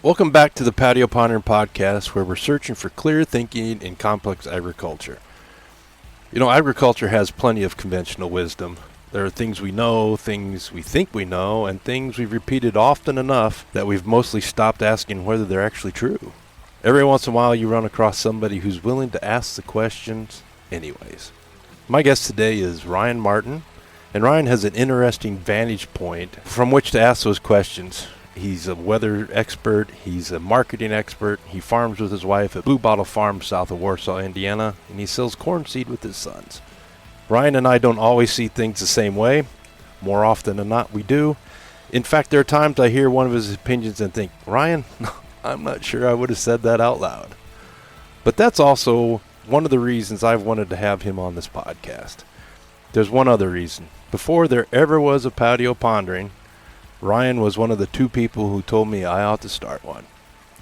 Welcome back to the Patio Pondering Podcast, where we're searching for clear thinking in complex agriculture. You know, agriculture has plenty of conventional wisdom. There are things we know, things we think we know, and things we've repeated often enough that we've mostly stopped asking whether they're actually true. Every once in a while you run across somebody who's willing to ask the questions anyways. My guest today is Ryan Martin, and Ryan has an interesting vantage point from which to ask those questions. He's a weather expert, he's a marketing expert, he farms with his wife at Blue Bottle Farm south of Warsaw, Indiana, and he sells corn seed with his sons. Ryan and I don't always see things the same way. More often than not, we do. In fact, there are times I hear one of his opinions and think, Ryan, I'm not sure I would have said that out loud. But that's also one of the reasons I've wanted to have him on this podcast. There's one other reason. Before there ever was a Patio Pondering, Ryan was one of the two people who told me I ought to start one.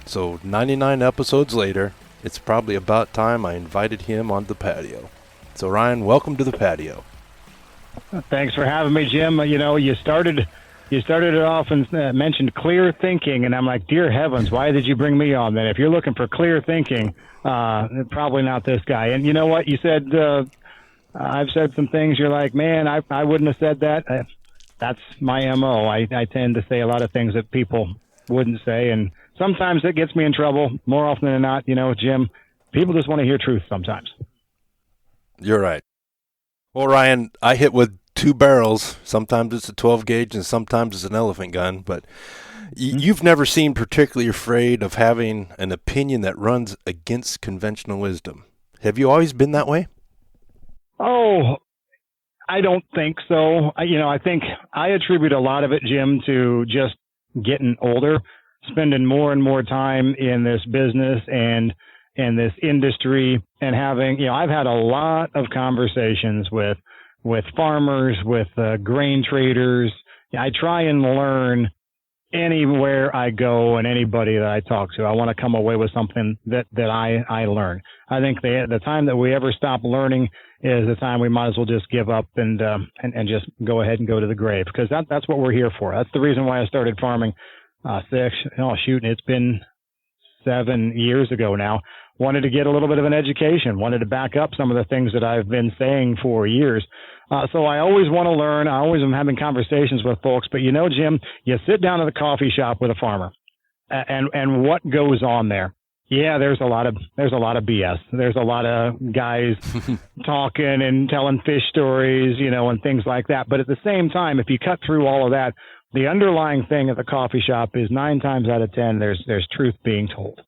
So 99 episodes later, it's probably about time I invited him on the patio. So Ryan, welcome to the patio. Thanks for having me, Jim. You know, you started it off and mentioned clear thinking, and I'm like, dear heavens, why did you bring me on then? If you're looking for clear thinking, probably not this guy. And you know what? You said, I've said some things, you're like, man, I wouldn't have said that. That's my MO. I tend to say a lot of things that people wouldn't say, and sometimes it gets me in trouble. More often than not, you know, Jim, people just want to hear truth sometimes. You're right. Well, Ryan, I hit with two barrels. Sometimes it's a 12 gauge and sometimes it's an elephant gun, but you've never seemed particularly afraid of having an opinion that runs against conventional wisdom. Have you always been that way? Oh, I don't think so. I think I attribute a lot of it, Jim, to just getting older, spending more and more time in this business and this industry, and having, I've had a lot of conversations with farmers, with grain traders. I try and learn anywhere I go and anybody that I talk to. I want to come away with something that I learn. I think the time that we ever stop learning is the time we might as well just give up and just go ahead and go to the grave, because that's what we're here for. That's the reason why I started farming it's been 7 years ago now. Wanted to get a little bit of an education, wanted to back up some of the things that I've been saying for years. So I always want to learn. I always am having conversations with folks, but Jim, you sit down at a coffee shop with a farmer and what goes on there? Yeah, there's a lot of BS. There's a lot of guys talking and telling fish stories, and things like that. But at the same time, if you cut through all of that, the underlying thing at the coffee shop is 9 times out of 10, there's truth being told.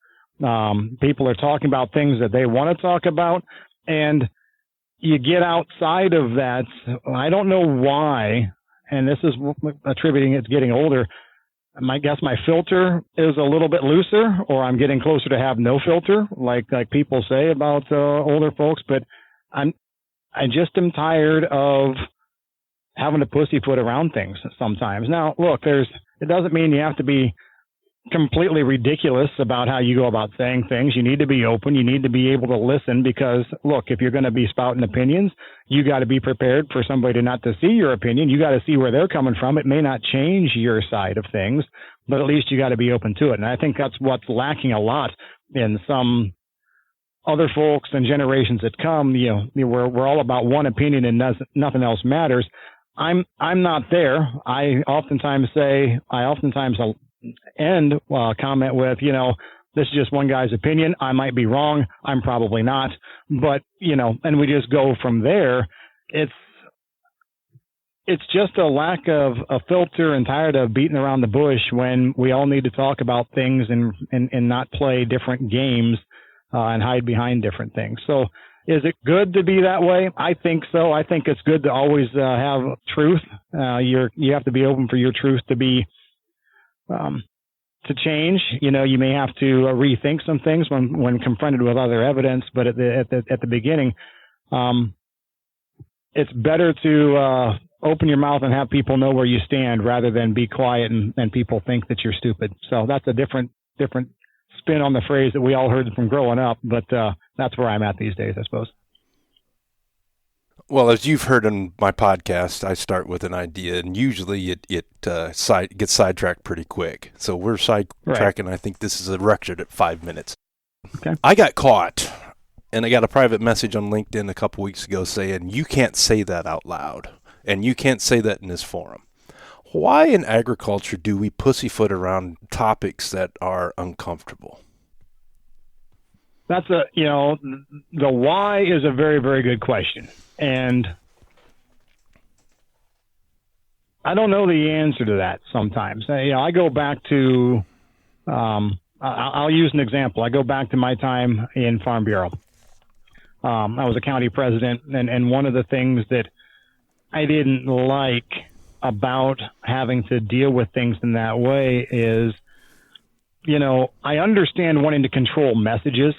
People are talking about things that they want to talk about, and you get outside of that. I don't know why, and this is attributing it to getting older. I guess my filter is a little bit looser, or I'm getting closer to have no filter, like people say about older folks. But I just am tired of having to pussyfoot around things sometimes. Now, look, it doesn't mean you have to be completely ridiculous about how you go about saying things. You need to be open. You need to be able to listen, because look, if you're going to be spouting opinions, you got to be prepared for somebody not to see your opinion. You got to see where they're coming from. It may not change your side of things, but at least you got to be open to it. And I think that's what's lacking a lot in some other folks and generations that come. We're all about one opinion and nothing else matters. I'm not there. I oftentimes end comment with, this is just one guy's opinion. I might be wrong. I'm probably not. But, and we just go from there. It's just a lack of a filter, and tired of beating around the bush when we all need to talk about things and not play different games and hide behind different things. So is it good to be that way? I think so. I think it's good to always have truth. You have to be open for your truth to be to change. You may have to rethink some things when confronted with other evidence, but at the beginning, it's better to open your mouth and have people know where you stand, rather than be quiet and people think that you're stupid. So that's a different spin on the phrase that we all heard from growing up, but that's where I'm at these days, I suppose. Well, as you've heard in my podcast, I start with an idea, and usually it gets sidetracked pretty quick. So we're sidetracking. Right. I think this is a record at 5 minutes. Okay. I got caught, and I got a private message on LinkedIn a couple weeks ago saying, you can't say that out loud, and you can't say that in this forum. Why in agriculture do we pussyfoot around topics that are uncomfortable? That's the why is a very, very good question. And I don't know the answer to that sometimes. I go back to, I'll use an example. I go back to my time in Farm Bureau. I was a county president, and one of the things that I didn't like about having to deal with things in that way is, I understand wanting to control messages,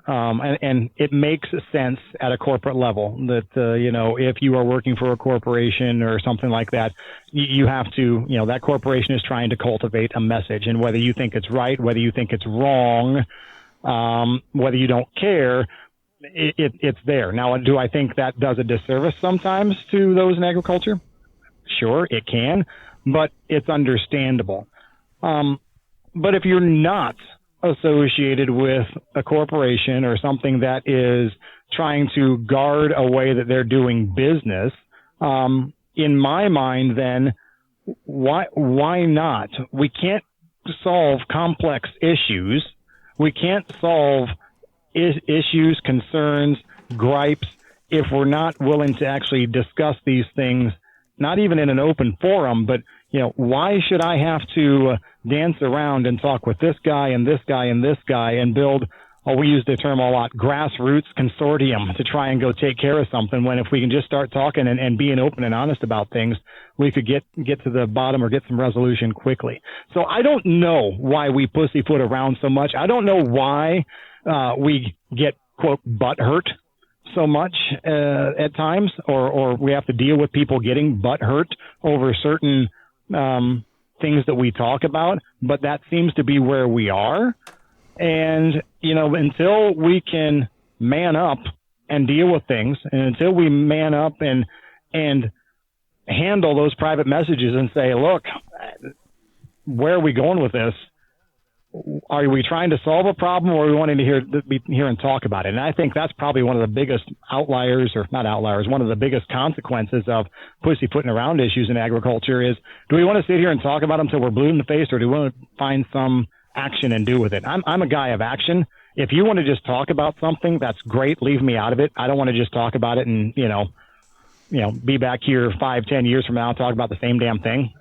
and it makes sense at a corporate level that, if you are working for a corporation or something like that, you have to, that corporation is trying to cultivate a message, and whether you think it's right, whether you think it's wrong, whether you don't care, it's there. Now, do I think that does a disservice sometimes to those in agriculture? Sure, it can, but it's understandable. But if you're not associated with a corporation or something that is trying to guard a way that they're doing business, in my mind, then why not? We can't solve complex issues. We can't solve issues, concerns, gripes, if we're not willing to actually discuss these things, not even in an open forum, but, why should I have to dance around and talk with this guy and this guy and this guy and build, we use the term a lot, grassroots consortium to try and go take care of something, when if we can just start talking and being open and honest about things, we could get to the bottom or get some resolution quickly. So I don't know why we pussyfoot around so much. I don't know why we get, quote, butt hurt so much at times, or we have to deal with people getting butt hurt over certain things that we talk about, but that seems to be where we are. And, until we can man up and deal with things, and until we man up and handle those private messages and say, look, where are we going with this? Are we trying to solve a problem, or are we wanting to be here and talk about it? And I think that's probably one of the biggest one of the biggest consequences of pussyfooting around issues in agriculture is, do we want to sit here and talk about them until we're blue in the face, or do we want to find some action and do with it? I'm a guy of action. If you want to just talk about something, that's great. Leave me out of it. I don't want to just talk about it and, be back here 5-10 years from now and talk about the same damn thing.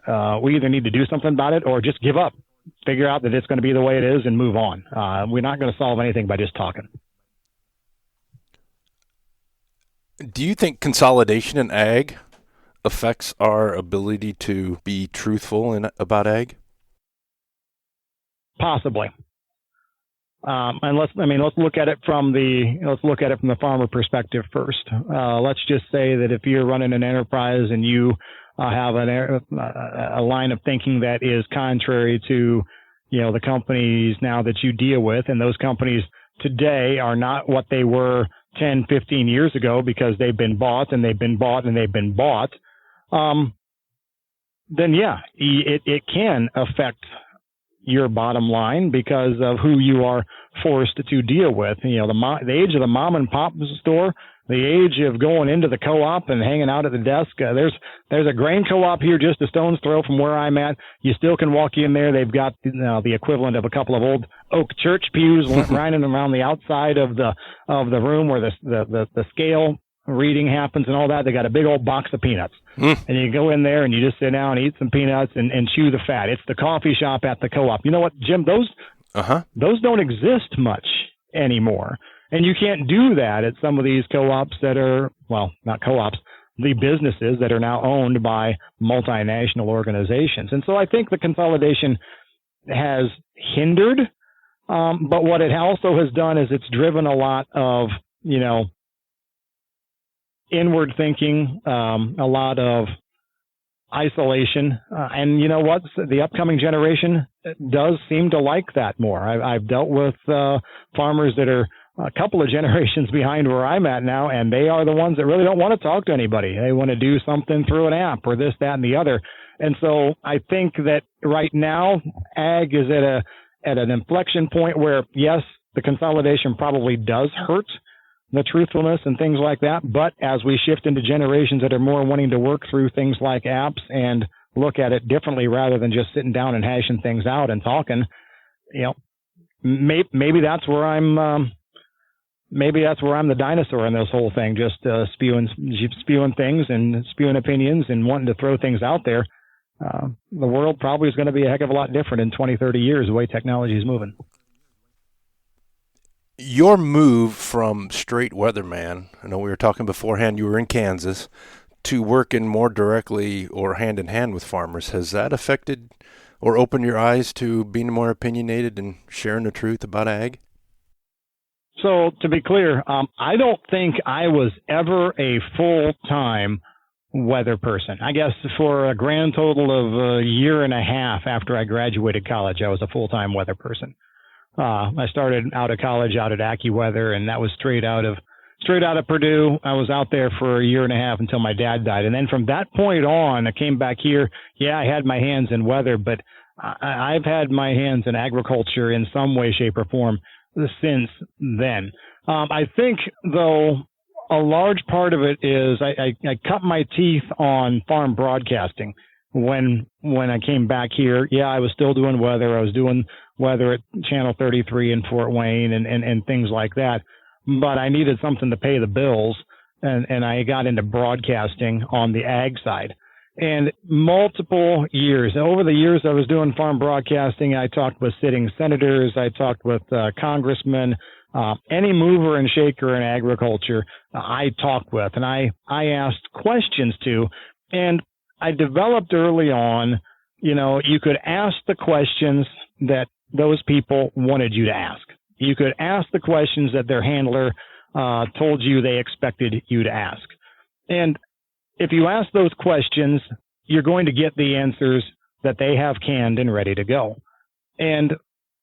We either need to do something about it or just give up. Figure out that it's going to be the way it is and move on. We're not going to solve anything by just talking. Do you think consolidation in ag affects our ability to be truthful about ag? Possibly. And let's look at it from the farmer perspective first. Let's just say that if you're running an enterprise and you have a line of thinking that is contrary to, the companies now that you deal with, and those companies today are not what they were 10, 15 years ago because they've been bought and they've been bought and they've been bought, then yeah, it can affect your bottom line because of who you are forced to deal with. The age of the mom and pop store, the age of going into the co-op and hanging out at the desk. There's a grain co-op here just a stone's throw from where I'm at. You still can walk in there. They've got the equivalent of a couple of old oak church pews running around the outside of the room where the scale reading happens and all that. They got a big old box of peanuts. And you go in there and you just sit down and eat some peanuts and chew the fat. It's the coffee shop at the co-op. You know what, Jim? Those don't exist much anymore. And you can't do that at some of these co-ops that are, well, not co-ops, the businesses that are now owned by multinational organizations. And so I think the consolidation has hindered, but what it also has done is it's driven a lot of, inward thinking, a lot of isolation. And you know what? The upcoming generation does seem to like that more. I've dealt with farmers that are a couple of generations behind where I'm at now, and they are the ones that really don't want to talk to anybody. They want to do something through an app or this, that, and the other. And so I think that right now, ag is at an inflection point where, yes, the consolidation probably does hurt the truthfulness and things like that. But as we shift into generations that are more wanting to work through things like apps and look at it differently rather than just sitting down and hashing things out and talking, maybe that's where I'm. Maybe that's where I'm the dinosaur in this whole thing, just spewing things and spewing opinions and wanting to throw things out there. The world probably is going to be a heck of a lot different in 20, 30 years, the way technology is moving. Your move from straight weatherman, I know we were talking beforehand, you were in Kansas, to working more directly or hand in hand with farmers, has that affected or opened your eyes to being more opinionated and sharing the truth about ag? So to be clear, I don't think I was ever a full-time weather person. I guess for a grand total of a year and a half after I graduated college, I was a full-time weather person. I started out of college out at AccuWeather, and that was straight out of Purdue. I was out there for a year and a half until my dad died. And then from that point on, I came back here. Yeah, I had my hands in weather, but I've had my hands in agriculture in some way, shape, or form since then. I think, though, a large part of it is I cut my teeth on farm broadcasting when I came back here. Yeah, I was still doing weather. I was doing weather at Channel 33 in Fort Wayne and things like that. But I needed something to pay the bills, and I got into broadcasting on the ag side. And multiple years, over the years I was doing farm broadcasting, I talked with sitting senators, I talked with congressmen, any mover and shaker in agriculture I talked with, and I asked questions to. And I developed early on, you could ask the questions that those people wanted you to ask. You could ask the questions that their handler told you they expected you to ask. And if you ask those questions, you're going to get the answers that they have canned and ready to go. And,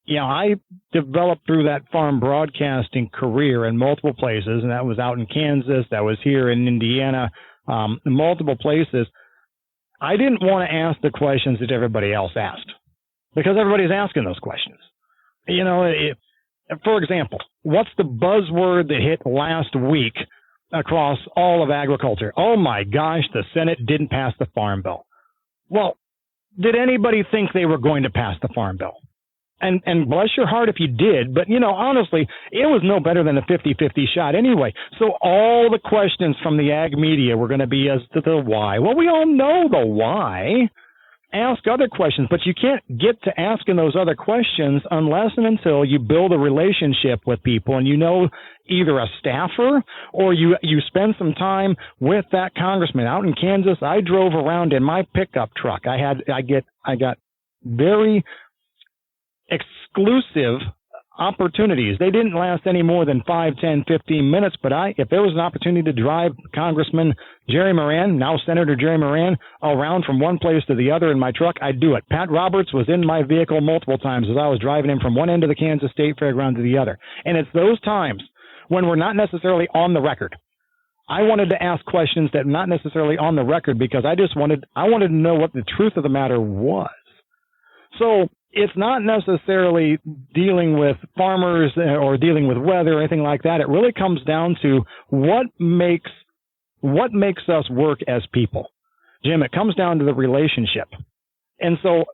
I developed through that farm broadcasting career in multiple places, and that was out in Kansas, that was here in Indiana, multiple places. I didn't want to ask the questions that everybody else asked because everybody's asking those questions. For example, what's the buzzword that hit last week across all of agriculture? Oh my gosh, the Senate didn't pass the Farm Bill. Well, did anybody think they were going to pass the Farm Bill? And bless your heart if you did, but honestly, it was no better than a 50-50 shot anyway. So all the questions from the ag media were going to be as to the why. Well, we all know the why. Ask other questions, but you can't get to asking those other questions unless and until you build a relationship with people and either a staffer or you spend some time with that congressman. Out in Kansas, I drove around in my pickup truck. I got very exclusive opportunities. They didn't last any more than 5, 10, 15 minutes, but if there was an opportunity to drive Congressman Jerry Moran, now Senator Jerry Moran, around from one place to the other in my truck, I'd do it. Pat Roberts was in my vehicle multiple times as I was driving him from one end of the Kansas State Fairground to the other. And it's those times when we're not necessarily on the record. I wanted to ask questions that are not necessarily on the record because I wanted to know what the truth of the matter was. So it's not necessarily dealing with farmers or dealing with weather or anything like that. It really comes down to what makes us work as people. Jim, it comes down to the relationship. And so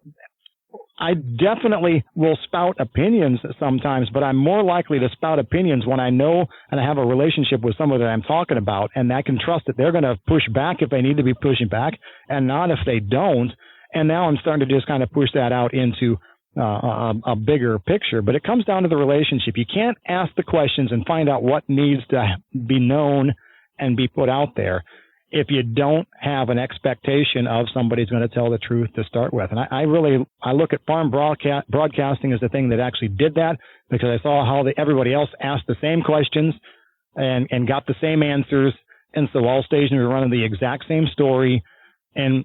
I definitely will spout opinions sometimes, but I'm more likely to spout opinions when I know and I have a relationship with someone that I'm talking about, and I can trust that they're going to push back if they need to be pushing back and not if they don't. And now I'm starting to just kind of push that out into a bigger picture. But it comes down to the relationship. You can't ask the questions and find out what needs to be known and be put out there if you don't have an expectation of somebody's going to tell the truth to start with. And I look at farm broadcasting as the thing that actually did that, because I saw how everybody else asked the same questions and got the same answers. And so all stations are running the exact same story. And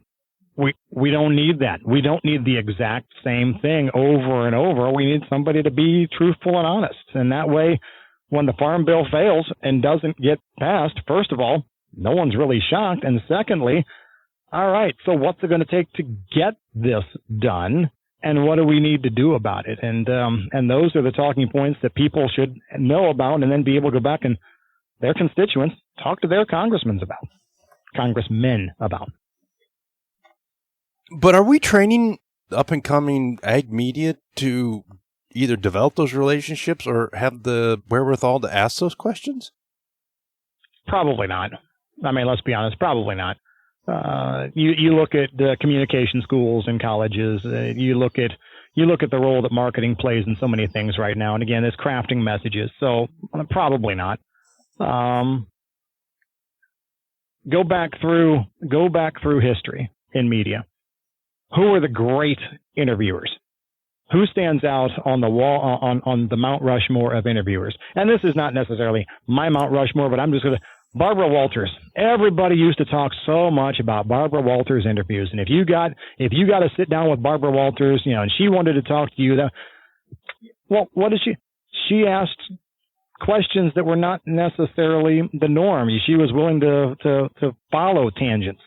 we don't need that. We don't need the exact same thing over and over. We need somebody to be truthful and honest. And that way when the farm bill fails and doesn't get passed, first of all, no one's really shocked. And secondly, all right, so what's it going to take to get this done? And what do we need to do about it? And those are the talking points that people should know about and then be able to go back and their constituents talk to their congressmen about. But are we training up-and-coming ag media to either develop those relationships or have the wherewithal to ask those questions? Probably not. I mean, let's be honest, probably not. You look at the communication schools and colleges. You look at the role that marketing plays in so many things right now. And again, it's crafting messages. So probably not. Go back through history in media. Who are the great interviewers? Who stands out on the wall on the Mount Rushmore of interviewers? And this is not necessarily my Mount Rushmore, but I'm just going to. Barbara Walters. Everybody used to talk so much about Barbara Walters interviews, and if you got to sit down with Barbara Walters, and she wanted to talk to you, what did she? She asked questions that were not necessarily the norm. She was willing to follow tangents.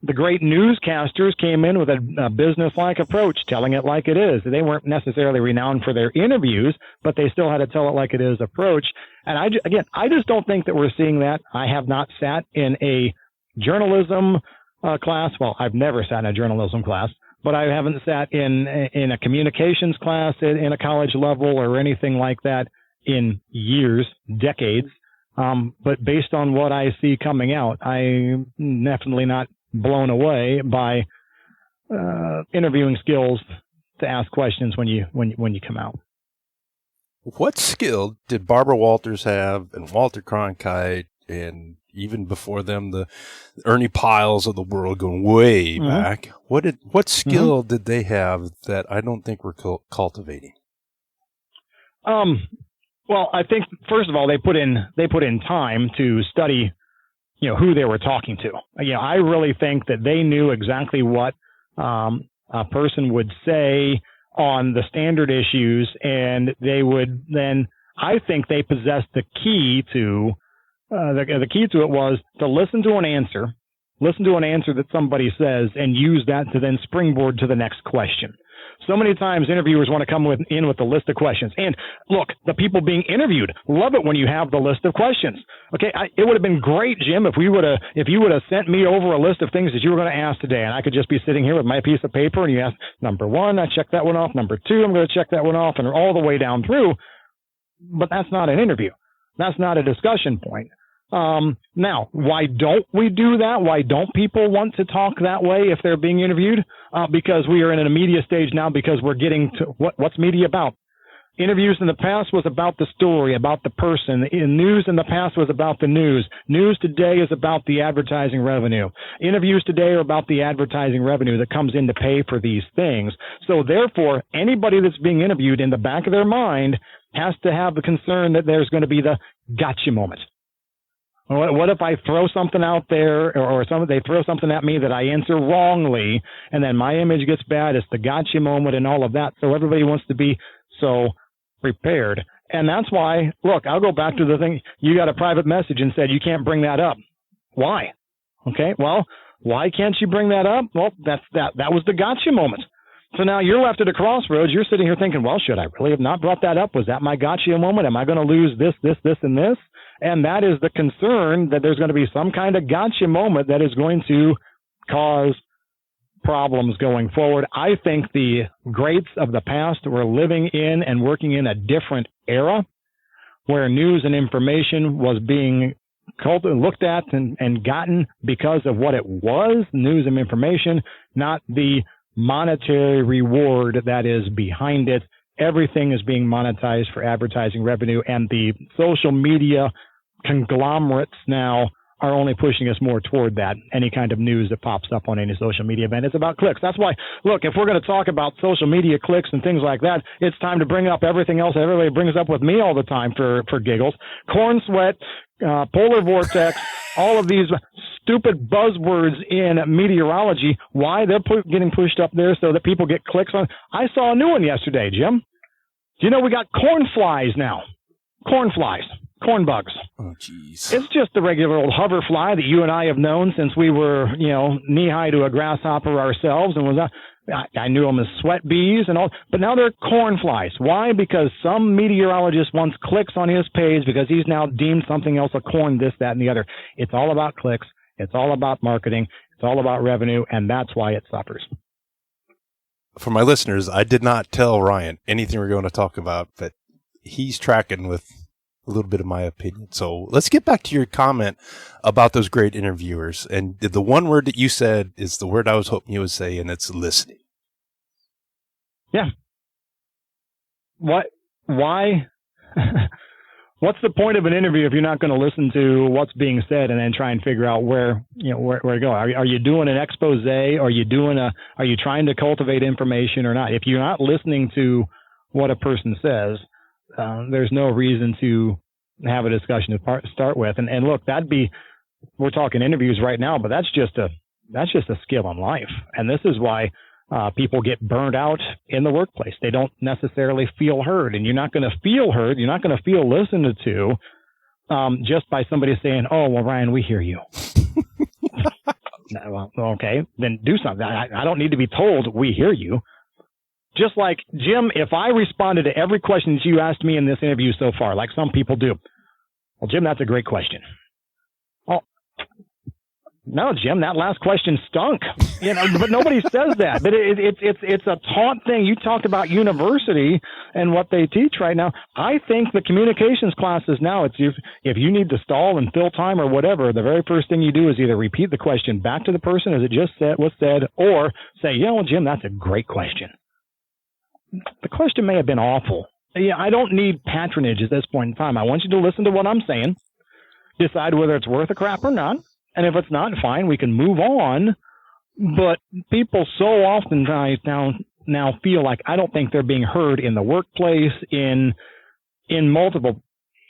The great newscasters came in with a business-like approach, telling it like it is. They weren't necessarily renowned for their interviews, but they still had a tell it like it is approach. And I just don't think that we're seeing that. I have not sat in a journalism class. Well, I've never sat in a journalism class, but I haven't sat in a communications class in a college level or anything like that in years, decades. But based on what I see coming out, I'm definitely not blown away by interviewing skills to ask questions when you come out. What skill did Barbara Walters have, and Walter Cronkite, and even before them, the Ernie Piles of the world going way back? What skill did they have that I don't think we're cultivating? Well, I think first of all they put in time to study, who they were talking to. I really think that they knew exactly what a person would say on the standard issues, and they would then, I think they possessed the key to, the key to it was to listen to an answer that somebody says and use that to then springboard to the next question. So many times interviewers want to come in with a list of questions. And look, the people being interviewed love it when you have the list of questions. Okay, it would have been great, Jim, if you would have sent me over a list of things that you were going to ask today, and I could just be sitting here with my piece of paper, and you ask number one, I check that one off. Number two, I'm going to check that one off, and all the way down through. But that's not an interview. That's not a discussion point. Now, why don't we do that? Why don't people want to talk that way if they're being interviewed? Because we are in a media stage now, because we're getting to what's media about? Interviews in the past was about the story, about the person. News in the past was about the news. News today is about the advertising revenue. Interviews today are about the advertising revenue that comes in to pay for these things. So therefore, anybody that's being interviewed, in the back of their mind, has to have the concern that there's going to be the gotcha moment. What if I throw something out there, or they throw something at me that I answer wrongly, and then my image gets bad? It's the gotcha moment and all of that. So everybody wants to be so prepared. And that's why, look, I'll go back to the thing. You got a private message and said you can't bring that up. Why? Okay, well, why can't you bring that up? Well, that was the gotcha moment. So now you're left at a crossroads. You're sitting here thinking, well, should I really have not brought that up? Was that my gotcha moment? Am I going to lose this, and this? And that is the concern, that there's going to be some kind of gotcha moment that is going to cause problems going forward. I think the greats of the past were living in and working in a different era where news and information was being looked at and gotten because of what it was, news and information, not the monetary reward that is behind it. Everything is being monetized for advertising revenue, and the social media conglomerates now are only pushing us more toward that. Any kind of news that pops up on any social media event, it's about clicks. That's why, look, if we're going to talk about social media clicks and things like that, it's time to bring up everything else everybody brings up with me all the time for giggles. Corn sweat, polar vortex, all of these stupid buzzwords in meteorology. Why? They're getting pushed up there so that people get clicks on. I saw a new one yesterday, Jim. Do you know we got corn flies now? corn flies, corn bugs. Oh, jeez. It's just the regular old hoverfly that you and I have known since we were, knee-high to a grasshopper ourselves, and I knew them as sweat bees and all, but now they're corn flies. Why? Because some meteorologist once clicks on his page because he's now deemed something else a corn, this, that, and the other. It's all about clicks. It's all about marketing. It's all about revenue, and that's why it suffers. For my listeners, I did not tell Ryan anything we're going to talk about, but he's tracking with a little bit of my opinion. So let's get back to your comment about those great interviewers. And the one word that you said is the word I was hoping you would say, and it's listening. Yeah. What? Why? What's the point of an interview if you're not going to listen to what's being said and then try and figure out where to go? Are you doing an expose? Are you trying to cultivate information or not? If you're not listening to what a person says, there's no reason to have a discussion to start with. And look, we're talking interviews right now, but that's just a skill in life. And this is why people get burned out in the workplace. They don't necessarily feel heard, and you're not going to feel heard. You're not going to feel listened to just by somebody saying, "Oh, well, Ryan, we hear you." Well, okay, then do something. I don't need to be told we hear you. Just like, Jim, if I responded to every question that you asked me in this interview so far, like some people do, well, Jim, that's a great question. Oh, no, Jim, that last question stunk. But nobody says that. But it's a taunt thing. You talked about university and what they teach right now. I think the communications classes now, if you need to stall and fill time or whatever, the very first thing you do is either repeat the question back to the person as it just was said, or say, Jim, that's a great question. The question may have been awful. I don't need patronage at this point in time. I want you to listen to what I'm saying, decide whether it's worth a crap or not. And if it's not, fine, we can move on. But people so often now feel like I don't think they're being heard in the workplace, in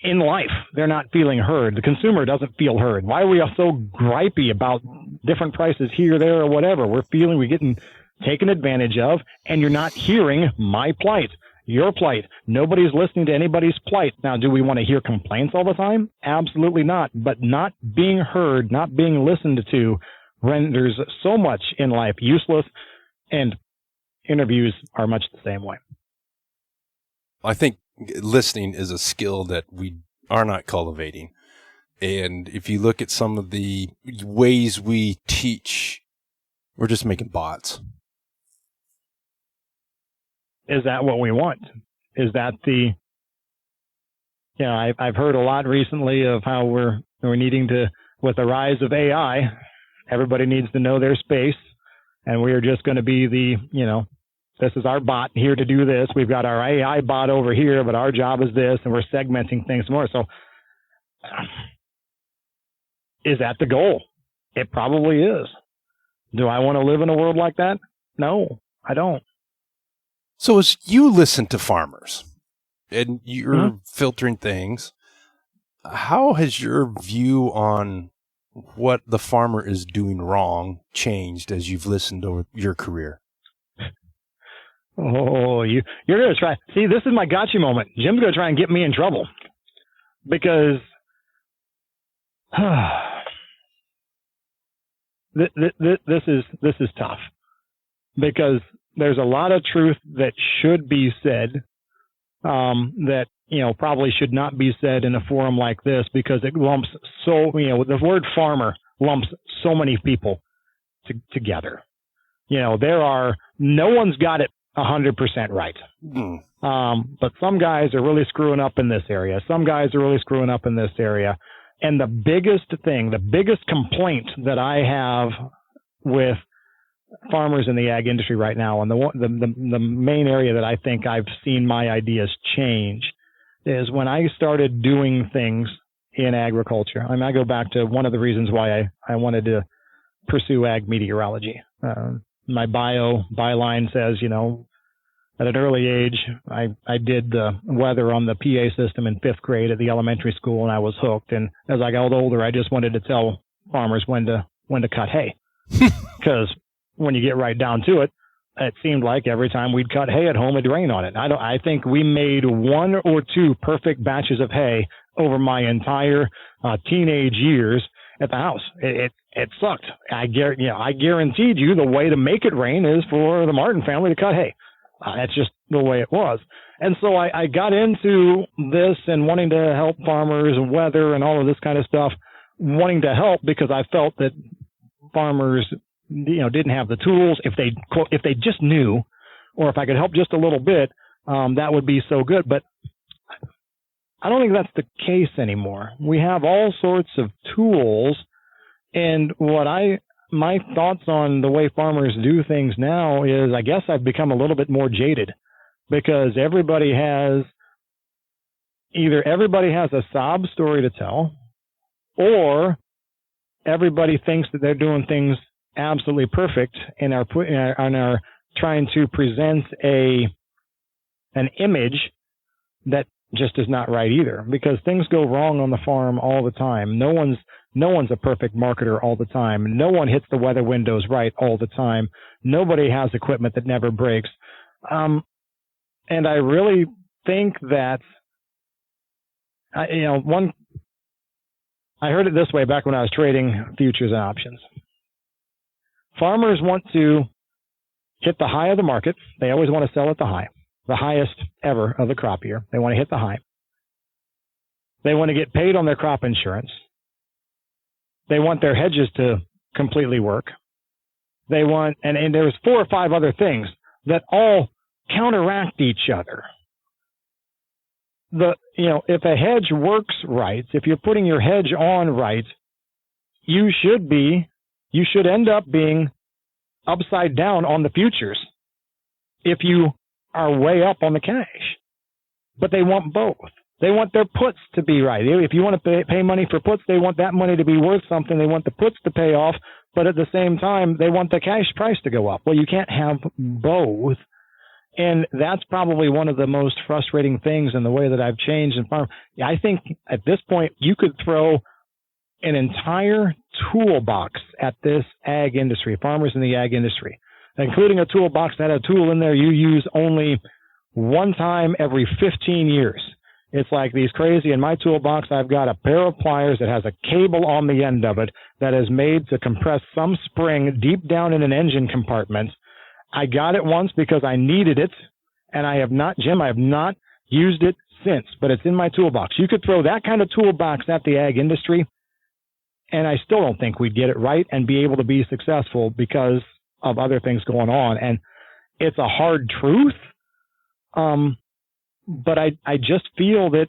life. They're not feeling heard. The consumer doesn't feel heard. Why are we all so gripey about different prices here, there, or whatever? We're getting taken advantage of, and you're not hearing my plight. Your plight. Nobody's listening to anybody's plight. Now, do we want to hear complaints all the time? Absolutely not. But not being heard, not being listened to renders so much in life useless, and interviews are much the same way. I think listening is a skill that we are not cultivating. And if you look at some of the ways we teach, we're just making bots. Is that what we want? Is that I've heard a lot recently of how we're needing to, with the rise of AI, everybody needs to know their space, and we are just going to be this is our bot here to do this. We've got our AI bot over here, but our job is this, and we're segmenting things more. So is that the goal? It probably is. Do I want to live in a world like that? No, I don't. So as you listen to farmers and you're filtering things, how has your view on what the farmer is doing wrong changed as you've listened over your career? Oh, you're going to try. See, this is my gotcha moment. Jim's going to try and get me in trouble because this is tough, because there's a lot of truth that should be said that, probably should not be said in a forum like this, because it lumps the word farmer lumps so many people together. No one's got it 100% right. But some guys are really screwing up in this area. Some guys are really screwing up in this area. And the biggest complaint that I have with farmers in the ag industry right now, and the main area that I think I've seen my ideas change, is when I started doing things in agriculture. I mean, I go back to one of the reasons why I wanted to pursue ag meteorology. My byline says, at an early age, I did the weather on the PA system in 5th grade at the elementary school, and I was hooked. And as I got older, I just wanted to tell farmers when to cut hay, because when you get right down to it, it seemed like every time we'd cut hay at home, it'd rain on it. I think we made 1 or 2 perfect batches of hay over my entire teenage years at the house. It sucked. I guaranteed you the way to make it rain is for the Martin family to cut hay. That's just the way it was. And so I got into this and wanting to help farmers and weather and all of this kind of stuff, wanting to help because I felt that farmers, didn't have the tools. If they just knew, or if I could help just a little bit, that would be so good. But I don't think that's the case anymore. We have all sorts of tools, and my thoughts on the way farmers do things now is, I guess I've become a little bit more jaded because everybody has a sob story to tell, or everybody thinks that they're doing things absolutely perfect and are trying to present an image that just is not right either, because things go wrong on the farm all the time. No one's a perfect marketer all the time. No one hits the weather windows right all the time. Nobody has equipment that never breaks. And I really think that, I heard it this way back when I was trading futures and options. Farmers want to hit the high of the market. They always want to sell at the high, the highest ever of the crop year. They want to hit the high. They want to get paid on their crop insurance. They want their hedges to completely work. They want, and there's 4 or 5 other things that all counteract each other. If a hedge works right, if you're putting your hedge on right, you should end up being upside down on the futures if you are way up on the cash. But they want both. They want their puts to be right. If you want to pay money for puts, they want that money to be worth something. They want the puts to pay off, but at the same time, they want the cash price to go up. Well, you can't have both. And that's probably one of the most frustrating things in the way that I've changed in farm. I think at this point, you could throw an entire toolbox at this ag industry, farmers in the ag industry, including a toolbox that had a tool in there you use only one time every 15 years. It's like these crazy. In my toolbox, I've got a pair of pliers that has a cable on the end of it that is made to compress some spring deep down in an engine compartment. I got it once because I needed it, and I have not used it since, but it's in my toolbox. You could throw that kind of toolbox at the ag industry, and I still don't think we'd get it right and be able to be successful because of other things going on. And it's a hard truth, but I just feel that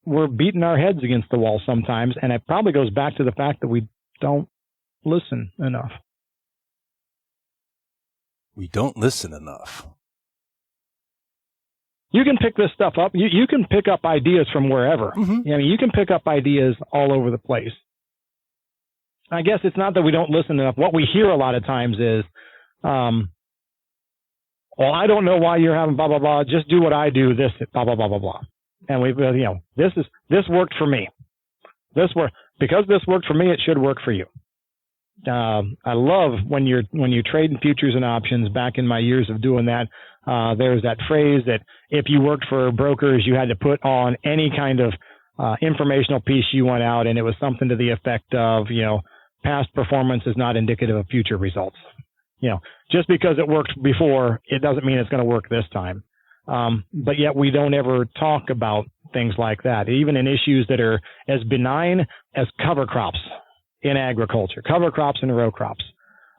we're beating our heads against the wall sometimes, and it probably goes back to the fact that we don't listen enough. We don't listen enough. You can pick this stuff up. You can pick up ideas from wherever. Mm-hmm. You can pick up ideas all over the place. I guess it's not that we don't listen enough. What we hear a lot of times is, well, I don't know why you're having blah, blah, blah. Just do what I do, this, blah, blah, blah, blah, blah. And this worked for me. Because this worked for me, it should work for you. I love when you trade in futures and options. Back in my years of doing that, there's that phrase that if you worked for brokers, you had to put on any kind of informational piece you went out, and it was something to the effect of, past performance is not indicative of future results. Just because it worked before, it doesn't mean it's going to work this time. But yet we don't ever talk about things like that, even in issues that are as benign as cover crops in agriculture, cover crops and row crops.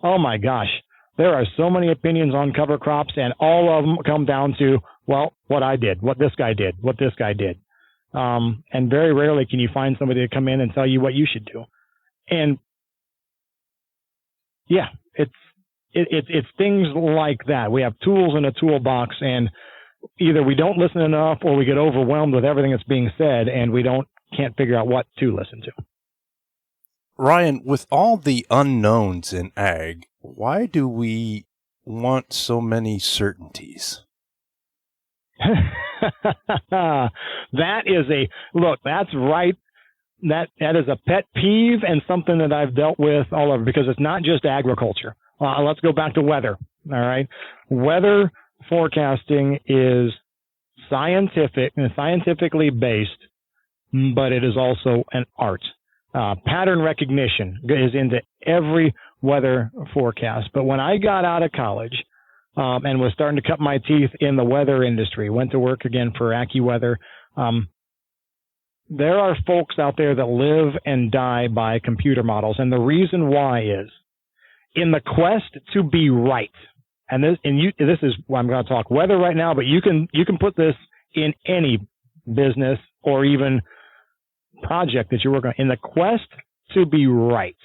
Oh my gosh, there are so many opinions on cover crops, and all of them come down to, well, what I did, what this guy did, what this guy did. And very rarely can you find somebody to come in and tell you what you should do. And yeah, it's things like that. We have tools in a toolbox, and either we don't listen enough or we get overwhelmed with everything that's being said, and we can't figure out what to listen to. Ryan, with all the unknowns in ag, why do we want so many certainties? That's right. That is a pet peeve and something that I've dealt with all over, because it's not just agriculture. Let's go back to weather. All right. Weather forecasting is scientifically based, but it is also an art. Pattern recognition is into every weather forecast. But when I got out of college and was starting to cut my teeth in the weather industry, went to work again for AccuWeather, there are folks out there that live and die by computer models. And the reason why is in the quest to be right. And this is why I'm going to talk weather right now, but you can put this in any business or even project that you're working on. In the quest to be right,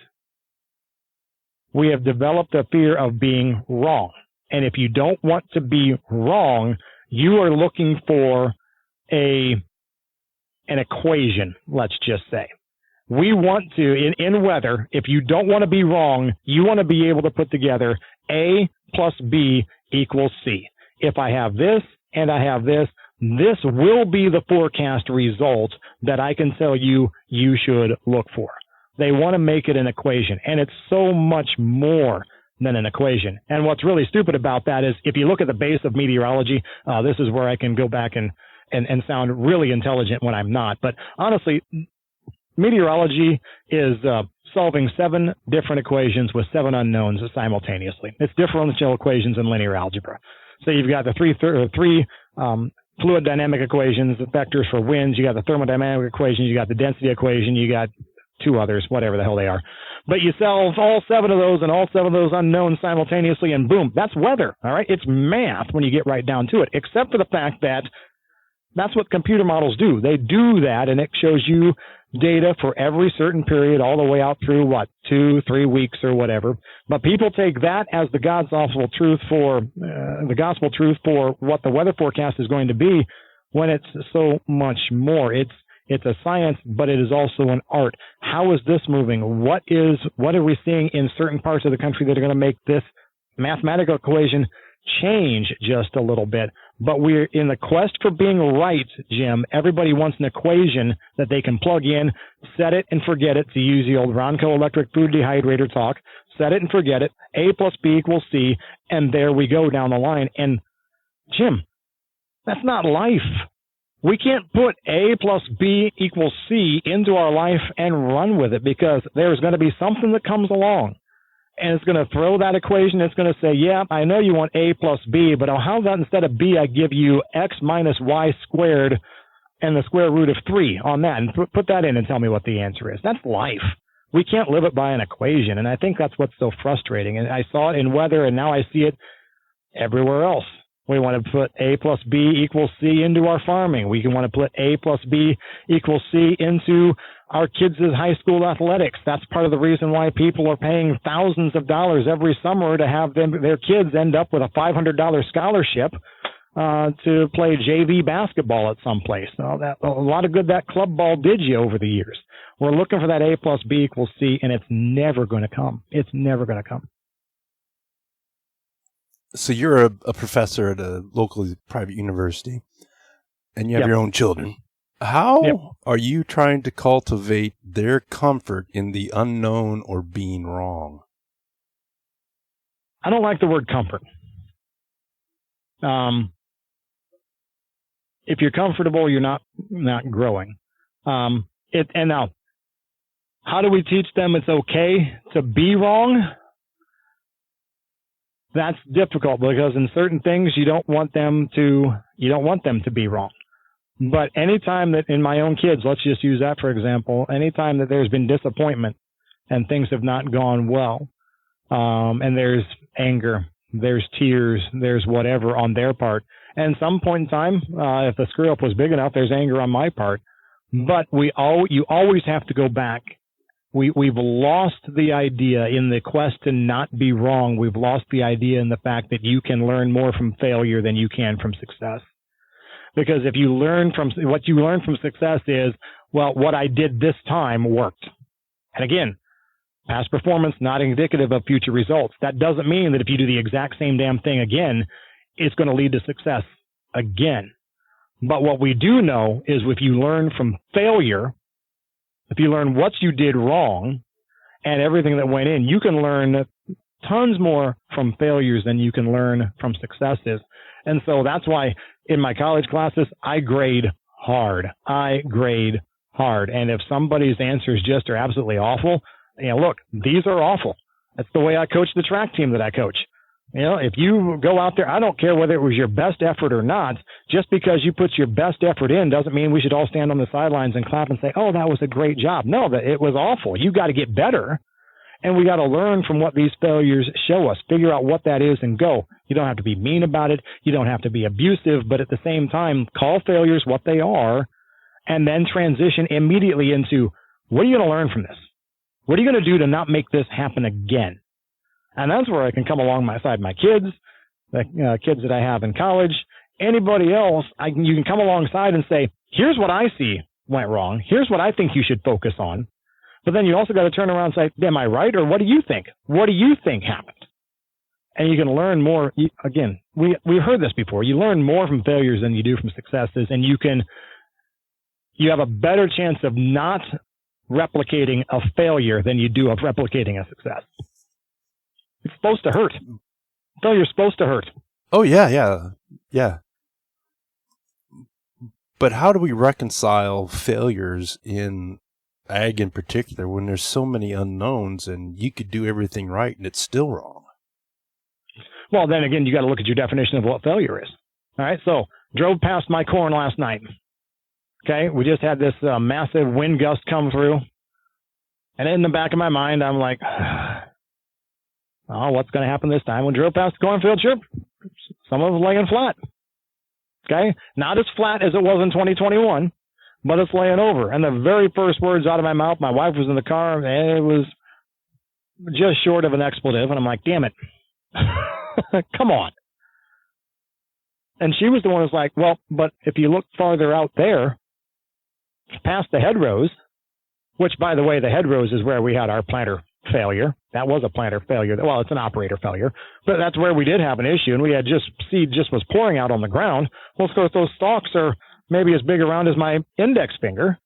we have developed a fear of being wrong. And if you don't want to be wrong, you are looking for an equation, let's just say. We want to, in weather, if you don't want to be wrong, you want to be able to put together A plus B equals C. If I have this and I have this, this will be the forecast result that I can tell you should look for. They want to make it an equation, and it's so much more than an equation. And what's really stupid about that is if you look at the base of meteorology, this is where I can go back and sound really intelligent when I'm not. But honestly, meteorology is solving 7 different equations with 7 unknowns simultaneously. It's differential equations in linear algebra. So you've got the three fluid dynamic equations, the vectors for winds, you got the thermodynamic equation, you got the density equation, you got 2 others, whatever the hell they are. But you solve all 7 of those and all 7 of those unknowns simultaneously, and boom, that's weather. All right, it's math when you get right down to it, except for the fact that that's what computer models do. They do that, and it shows you data for every certain period all the way out through, 2-3 weeks or whatever. But people take that as the gospel truth for what the weather forecast is going to be, when it's so much more. It's a science, but it is also an art. How is this moving? What are we seeing in certain parts of the country that are going to make this mathematical equation change just a little bit? But we're in the quest for being right, Jim. Everybody wants an equation that they can plug in, set it and forget it, to use the old Ronco electric food dehydrator talk. Set it and forget it. A plus B equals C, and there we go down the line. And Jim, that's not life. We can't put A plus B equals C into our life and run with it, because there's going to be something that comes along. And it's going to throw that equation. It's going to say, yeah, I know you want A plus B, but how about instead of B, I give you X minus Y squared and the square root of 3 on that, and put that in and tell me what the answer is. That's life. We can't live it by an equation, and I think that's what's so frustrating. And I saw it in weather, and now I see it everywhere else. We want to put A plus B equals C into our farming. We can want to put A plus B equals C into our kids' high school athletics. That's part of the reason why people are paying thousands of dollars every summer to have their kids end up with a $500 scholarship to play JV basketball at some place. A lot of good that club ball did you over the years. We're looking for that A plus B equals C, and it's never going to come. It's never going to come. So you're a professor at a local private university, and you have your own children. How are you trying to cultivate their comfort in the unknown or being wrong? I don't like the word comfort. If you're comfortable, you're not growing. And now, how do we teach them it's okay to be wrong? That's difficult, because in certain things you don't want them to be wrong. But anytime that, in my own kids, let's just use that for example, anytime that there's been disappointment and things have not gone well, and there's anger, there's tears, there's whatever on their part, and some point in time, if the screw up was big enough, there's anger on my part. But you always have to go back. We've lost the idea in the quest to not be wrong. We've lost the idea in the fact that you can learn more from failure than you can from success. Because if you learn from what you learn from success is, well, what I did this time worked. And again, past performance not indicative of future results. That doesn't mean that if you do the exact same damn thing again, it's going to lead to success again. But what we do know is if you learn from failure, if you learn what you did wrong and everything that went in, you can learn tons more from failures than you can learn from successes. And so that's why in my college classes, I grade hard. And if somebody's answers just are absolutely awful, look, these are awful. That's the way I coach the track team that I coach. If you go out there, I don't care whether it was your best effort or not, just because you put your best effort in doesn't mean we should all stand on the sidelines and clap and say, oh, that was a great job. No, that it was awful. You got to get better. And we got to learn from what these failures show us, figure out what that is and go. You don't have to be mean about it. You don't have to be abusive, but at the same time, call failures what they are and then transition immediately into, what are you going to learn from this? What are you going to do to not make this happen again? And that's where I can come alongside my kids, the kids that I have in college, anybody else. You can come alongside and say, here's what I see went wrong. Here's what I think you should focus on. But then you also got to turn around and say, am I right? Or what do you think? What do you think happened? And you can learn more. Again, we heard this before. You learn more from failures than you do from successes. And you have a better chance of not replicating a failure than you do of replicating a success. It's supposed to hurt. Failure's supposed to hurt. Oh, yeah. But how do we reconcile failures in ag in particular when there's so many unknowns and you could do everything right and it's still wrong? Well, then again, you got to look at your definition of what failure is. All right. So drove past my corn last night. Okay. We just had this massive wind gust come through. And in the back of my mind, I'm like, oh, what's going to happen this time? When drove past the cornfield, sure, some of it's laying flat. Okay? Not as flat as it was in 2021, but it's laying over. And the very first words out of my mouth, my wife was in the car, and it was just short of an expletive. And I'm like, damn it. Come on. And she was the one who's like, well, but if you look farther out there, past the hedgerows, which, by the way, the hedgerows is where we had our planter failure. That was a planter failure. Well, it's an operator failure, but that's where we did have an issue, and we had seed just was pouring out on the ground. Well, of course, those stalks are maybe as big around as my index finger.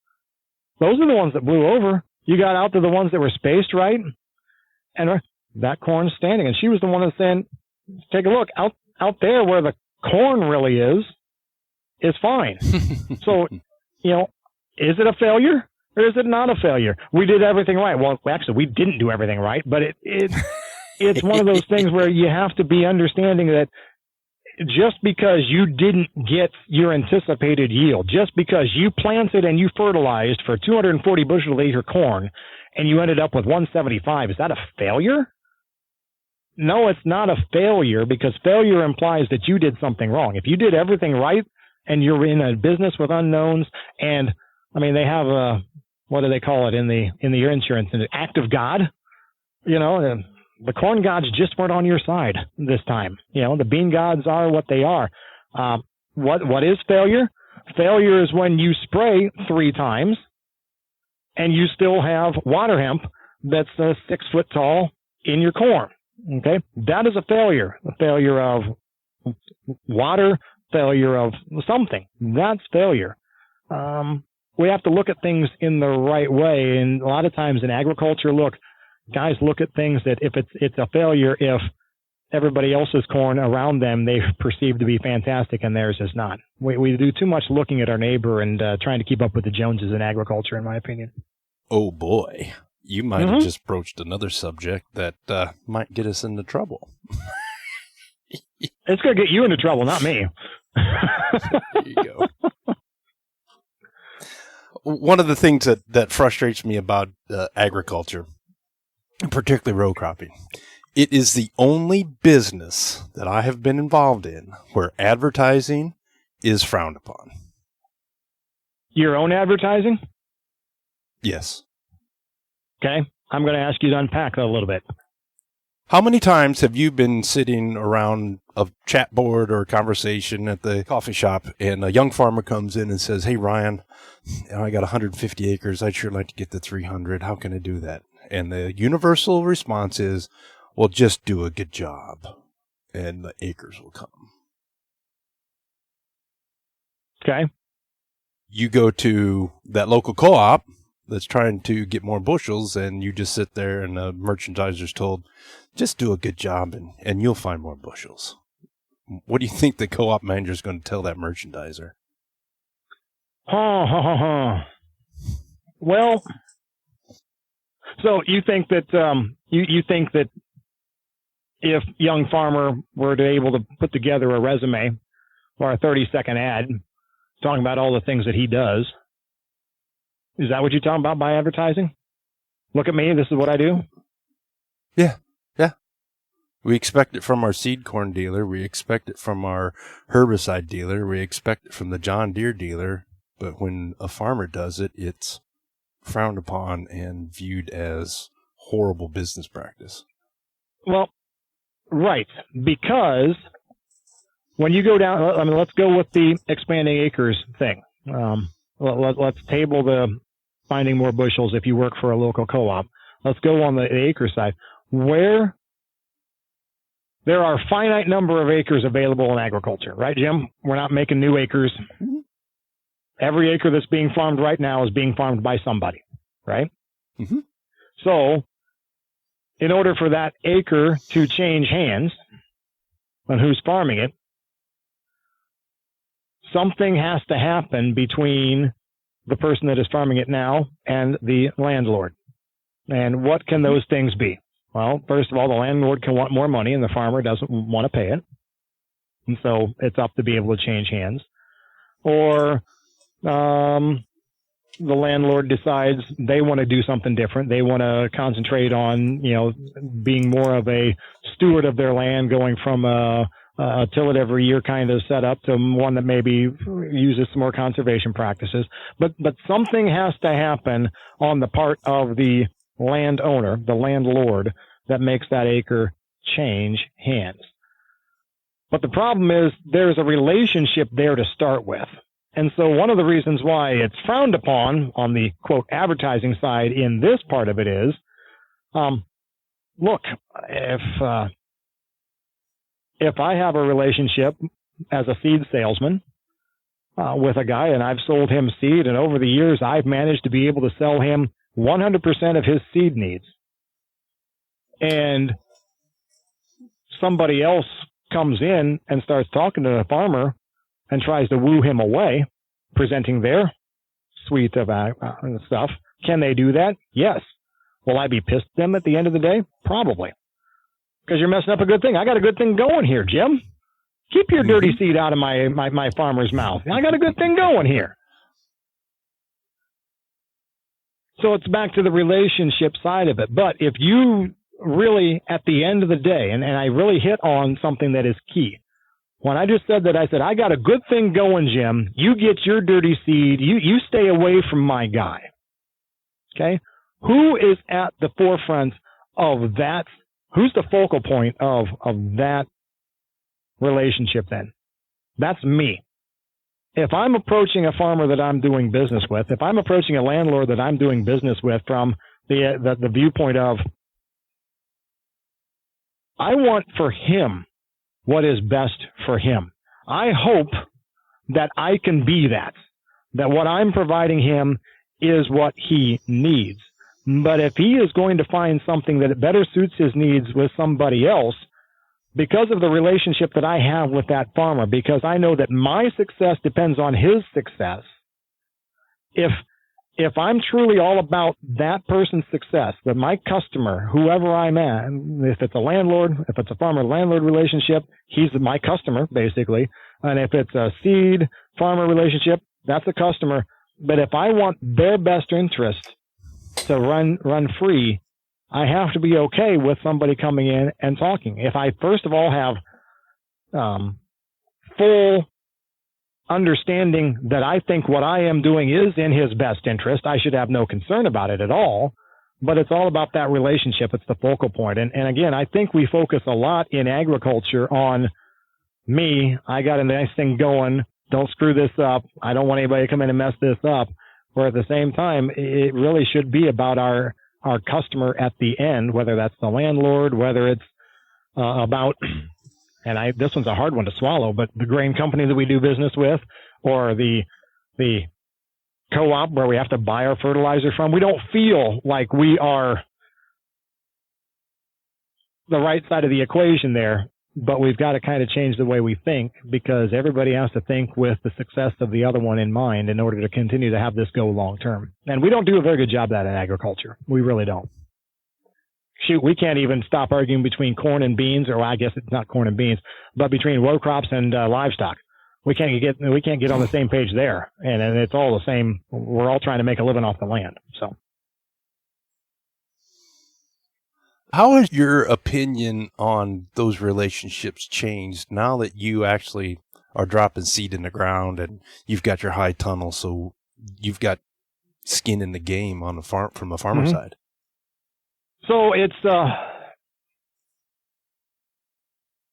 Those are the ones that blew over. You got out to the ones that were spaced right, and that corn's standing. And she was the one that's saying, take a look out there where the corn really is fine. So, is it a failure? Or is it not a failure? We did everything right. Well, actually, we didn't do everything right, but it's one of those things where you have to be understanding that just because you didn't get your anticipated yield, just because you planted and you fertilized for 240 bushel acre corn and you ended up with 175, is that a failure? No, it's not a failure, because failure implies that you did something wrong. If you did everything right and you're in a business with unknowns, and they have what do they call it in the insurance? An act of God. The corn gods just weren't on your side this time. The bean gods are what they are. What is failure? Failure is when you spray 3 times and you still have water hemp that's 6 foot tall in your corn. Okay, that is a failure. A failure of water, failure of something. That's failure. We have to look at things in the right way. And a lot of times in agriculture, guys look at things that if it's a failure if everybody else's corn around them they perceive to be fantastic and theirs is not. We do too much looking at our neighbor and trying to keep up with the Joneses in agriculture, in my opinion. Oh boy, you might have just broached another subject that might get us into trouble. It's going to get you into trouble, not me. There you go. One of the things that frustrates me about agriculture, particularly row cropping, it is the only business that I have been involved in where advertising is frowned upon. Your own advertising? Yes. Okay. I'm going to ask you to unpack that a little bit. How many times have you been sitting around a chat board or a conversation at the coffee shop and a young farmer comes in and says, hey, Ryan, I got 150 acres. I'd sure like to get to 300. How can I do that? And the universal response is, well, just do a good job and the acres will come. Okay. You go to that local co-op that's trying to get more bushels, and you just sit there and the merchandiser's told, just do a good job and you'll find more bushels. What do you think the co-op manager is going to tell that merchandiser? Well, so you think that you think that if young farmer were to able to put together a resume or a 30-second ad talking about all the things that he does, is that what you're talking about by advertising? Look at me, this is what I do? Yeah. We expect it from our seed corn dealer. We expect it from our herbicide dealer. We expect it from the John Deere dealer. But when a farmer does it, it's frowned upon and viewed as horrible business practice. Well, right. Because when you go down, I mean, let's go with the expanding acres thing. Let's table the finding more bushels if you work for a local co-op. Let's go on the acre side. Where there are a finite number of acres available in agriculture, right, Jim? We're not making new acres. Every acre that's being farmed right now is being farmed by somebody, right? Mm-hmm. So, in order for that acre to change hands on who's farming it, something has to happen between the person that is farming it now and the landlord. And what can those things be? Well, first of all, the landlord can want more money and the farmer doesn't want to pay it. And so it's up to be able to change hands. Or the landlord decides they want to do something different. They want to concentrate on, being more of a steward of their land, going from a till it every year kind of setup to one that maybe uses some more conservation practices. But something has to happen on the part of the landowner, the landlord, that makes that acre change hands. But the problem is there's a relationship there to start with. And so one of the reasons why it's frowned upon on the, quote, advertising side in this part of it is, look, if I have a relationship as a seed salesman with a guy and I've sold him seed, and over the years I've managed to be able to sell him 100% of his seed needs, and somebody else comes in and starts talking to the farmer and tries to woo him away, presenting their suite of stuff, can they do that? Yes. Will I be pissed at them at the end of the day? Probably. Because you're messing up a good thing. I got a good thing going here, Jim. Keep your dirty seed out of my farmer's mouth. I got a good thing going here. So it's back to the relationship side of it. But if you really, at the end of the day, and I really hit on something that is key. When I just said that, I said, I got a good thing going, Jim. You get your dirty seed. You stay away from my guy. Okay? Who is at the forefront of that? Who's the focal point of that relationship then? That's me. If I'm approaching a farmer that I'm doing business with, if I'm approaching a landlord that I'm doing business with from the viewpoint of, I want for him what is best for him. I hope that I can be that what I'm providing him is what he needs. But if he is going to find something that better suits his needs with somebody else, because of the relationship that I have with that farmer, because I know that my success depends on his success, if I'm truly all about that person's success, that my customer, whoever I'm at, if it's a landlord, if it's a farmer-landlord relationship, he's my customer, basically. And if it's a seed-farmer relationship, that's a customer. But if I want their best interest to run free, I have to be okay with somebody coming in and talking. If I, first of all, have full understanding that I think what I am doing is in his best interest, I should have no concern about it at all. But it's all about that relationship. It's the focal point. And again, I think we focus a lot in agriculture on me. I got a nice thing going. Don't screw this up. I don't want anybody to come in and mess this up. Where at the same time, it really should be about our customer at the end, whether that's the landlord, whether it's about, and this one's a hard one to swallow, but the grain company that we do business with, or the co-op where we have to buy our fertilizer from. We don't feel like we are the right side of the equation there, but we've got to kind of change the way we think, because everybody has to think with the success of the other one in mind in order to continue to have this go long term. And we don't do a very good job of that in agriculture. We really don't. Shoot, we can't even stop arguing between corn and beans, or I guess it's not corn and beans, but between row crops and livestock. We can't get on the same page there, and it's all the same. We're all trying to make a living off the land. So, how has your opinion on those relationships changed now that you actually are dropping seed in the ground and you've got your high tunnel, so you've got skin in the game on the farm from a farmer side? So it's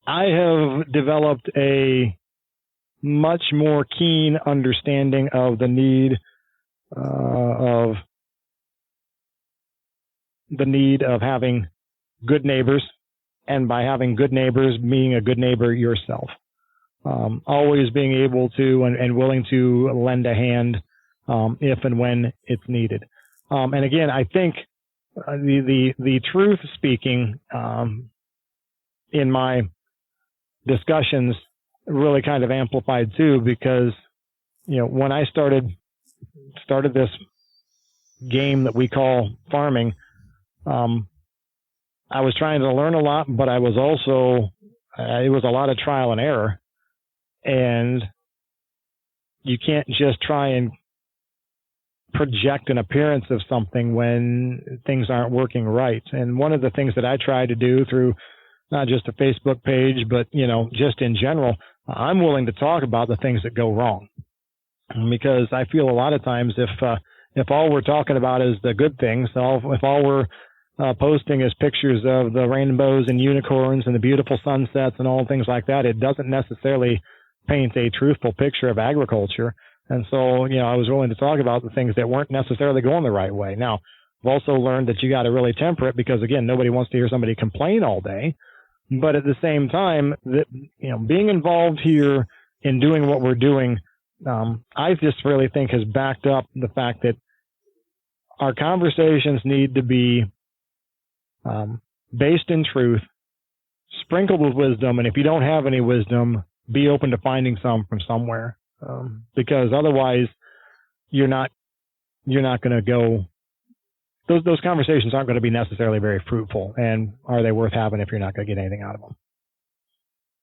I have developed a much more keen understanding of the need of having good neighbors, and by having good neighbors, being a good neighbor yourself. Always being able to and willing to lend a hand if and when it's needed. And again, I think the truth speaking in my discussions really kind of amplified too, because when I started this game that we call farming, I was trying to learn a lot, but I was also it was a lot of trial and error, and you can't just try and project an appearance of something when things aren't working right. And one of the things that I try to do through not just a Facebook page, but just in general, I'm willing to talk about the things that go wrong, because I feel a lot of times if all we're talking about is the good things, if all we're posting is pictures of the rainbows and unicorns and the beautiful sunsets and all things like that, it doesn't necessarily paint a truthful picture of agriculture. And so, I was willing to talk about the things that weren't necessarily going the right way. Now, I've also learned that you got to really temper it, because again, nobody wants to hear somebody complain all day. But at the same time, that being involved here in doing what we're doing, I just really think has backed up the fact that our conversations need to be based in truth, sprinkled with wisdom, and if you don't have any wisdom, be open to finding some from somewhere, because otherwise, you're not going to go. Those conversations aren't going to be necessarily very fruitful, and are they worth having if you're not going to get anything out of them?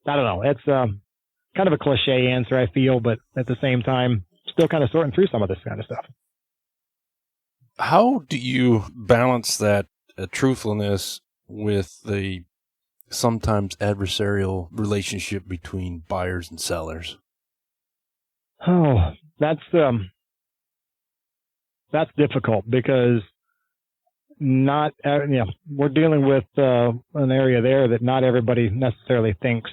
I don't know. It's kind of a cliche answer, I feel, but at the same time, still kind of sorting through some of this kind of stuff. How do you balance that truthfulness with the sometimes adversarial relationship between buyers and sellers? Oh, that's difficult, because we're dealing with an area there that not everybody necessarily thinks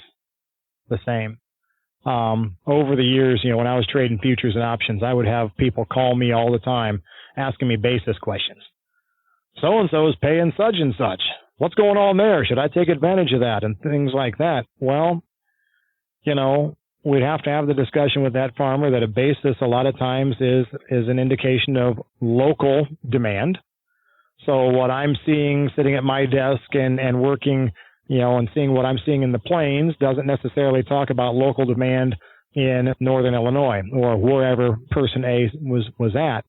the same. Over the years, when I was trading futures and options, I would have people call me all the time asking me basis questions. So-and-so is paying such and such. What's going on there? Should I take advantage of that? And things like that. Well, we'd have to have the discussion with that farmer that a basis a lot of times is an indication of local demand. So what I'm seeing sitting at my desk and working, and seeing what I'm seeing in the plains doesn't necessarily talk about local demand in northern Illinois or wherever person A was at.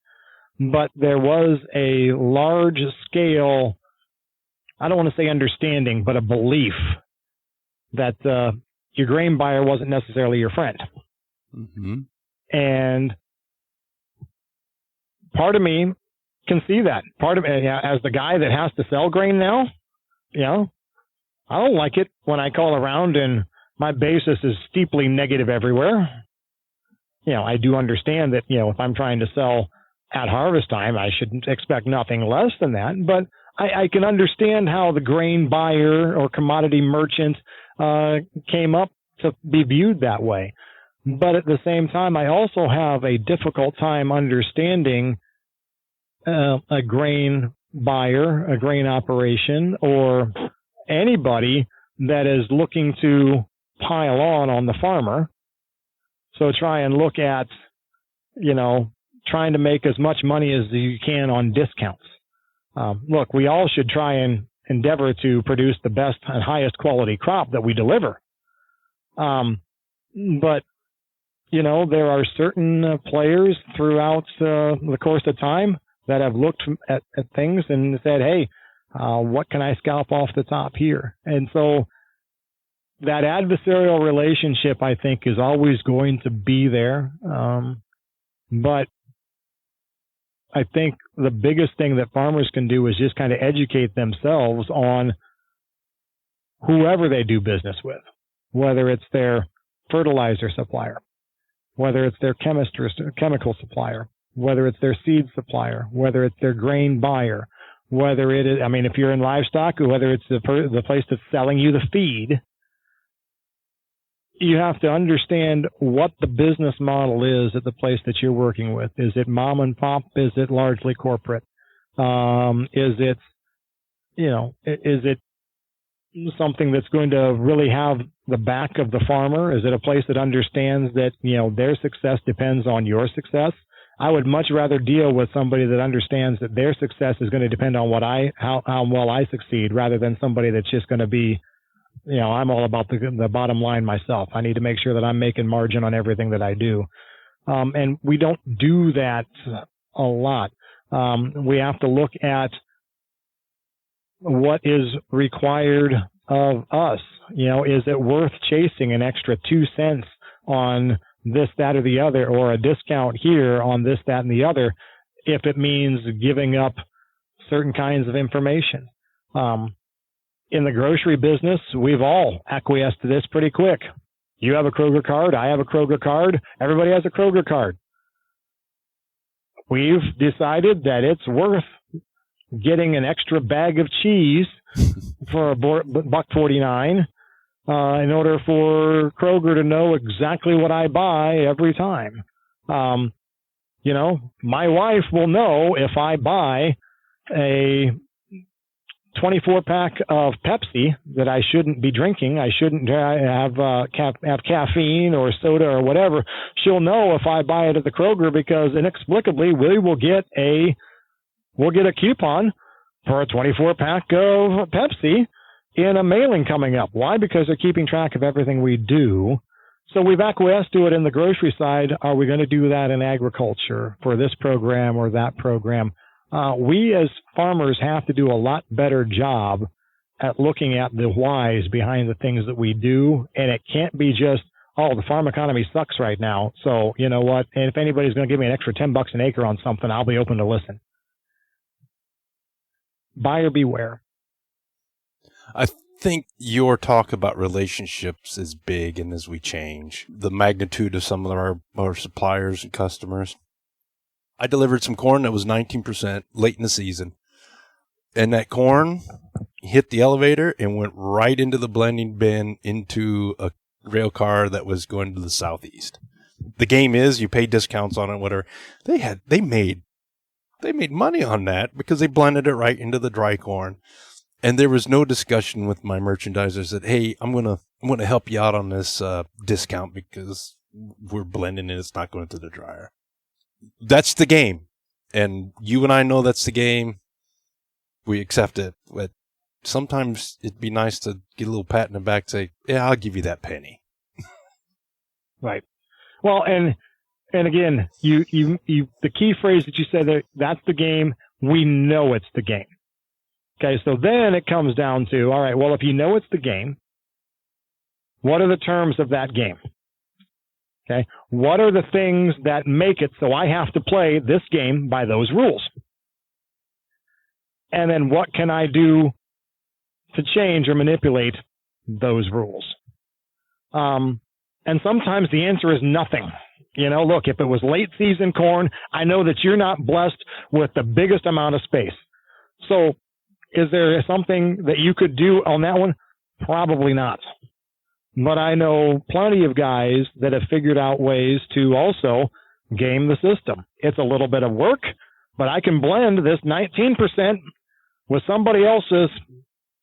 But there was a large scale, I don't want to say understanding, but a belief that your grain buyer wasn't necessarily your friend. Mm-hmm. And part of me can see that. Part of me, as the guy that has to sell grain now, I don't like it when I call around and my basis is steeply negative everywhere. I do understand that, if I'm trying to sell at harvest time, I shouldn't expect nothing less than that. But I can understand how the grain buyer or commodity merchant came up to be viewed that way. But at the same time, I also have a difficult time understanding a grain buyer, a grain operation, or anybody that is looking to pile on the farmer. So try and look at, trying to make as much money as you can on discounts. Look, we all should try and endeavor to produce the best and highest quality crop that we deliver. But, you know, there are certain players throughout the course of time that have looked at things and said, hey, what can I scalp off the top here? And so that adversarial relationship, I think, is always going to be there. But I think the biggest thing that farmers can do is just kind of educate themselves on whoever they do business with, whether it's their fertilizer supplier, whether it's their chemical supplier, whether it's their seed supplier, whether it's their grain buyer, whether it is, I mean, if you're in livestock, whether it's the place that's selling you the feed. You have to understand what the business model is at the place that you're working with. Is it mom and pop? Is it largely corporate? Is it something that's going to really have the back of the farmer? Is it a place that understands that, you know, their success depends on your success? I would much rather deal with somebody that understands that their success is going to depend on how well I succeed, rather than somebody that's just going to be, you know, I'm all about the bottom line myself. I need to make sure that I'm making margin on everything that I do. And we don't do that a lot. We have to look at what is required of us. You know, is it worth chasing an extra 2 cents on this, that, or the other, or a discount here on this, that, and the other, if it means giving up certain kinds of information? In the grocery business, we've all acquiesced to this pretty quick. You have a Kroger card. I have a Kroger card. Everybody has a Kroger card. We've decided that it's worth getting an extra bag of cheese for $1.49 in order for Kroger to know exactly what I buy every time. You know, my wife will know if I buy a 24-pack of Pepsi that I shouldn't be drinking. I shouldn't have caffeine or soda or whatever. She'll know if I buy it at the Kroger, because inexplicably we'll get a coupon for a 24-pack of Pepsi in a mailing coming up. Why? Because they're keeping track of everything we do. So we've acquiesced to it in the grocery side. Are we going to do that in agriculture for this program or that program? We as farmers have to do a lot better job at looking at the whys behind the things that we do. And it can't be just, oh, the farm economy sucks right now, so you know what? And if anybody's going to give me an extra $10 an acre on something, I'll be open to listen. Buyer beware. I think your talk about relationships is big, and as we change the magnitude of some of our suppliers and customers. I delivered some corn that was 19% late in the season, and that corn hit the elevator and went right into the blending bin into a rail car that was going to the southeast. The game is you pay discounts on it, whatever. They made money on that because they blended it right into the dry corn. And there was no discussion with my merchandisers that, hey, I'm gonna help you out on this discount because we're blending it. It's not going to the dryer. That's the game. And you and I know that's the game. We accept it. But sometimes it'd be nice to get a little pat in the back and say, yeah, I'll give you that penny. Right. Well, and again, you the key phrase that you said there, that's the game. We know it's the game. Okay, so then it comes down to, all right, well, if you know it's the game, what are the terms of that game? Okay, what are the things that make it so I have to play this game by those rules? And then what can I do to change or manipulate those rules? And sometimes the answer is nothing. You know, look, if it was late season corn, I know that you're not blessed with the biggest amount of space. So is there something that you could do on that one? Probably not. But I know plenty of guys that have figured out ways to also game the system. It's a little bit of work, but I can blend this 19% with somebody else's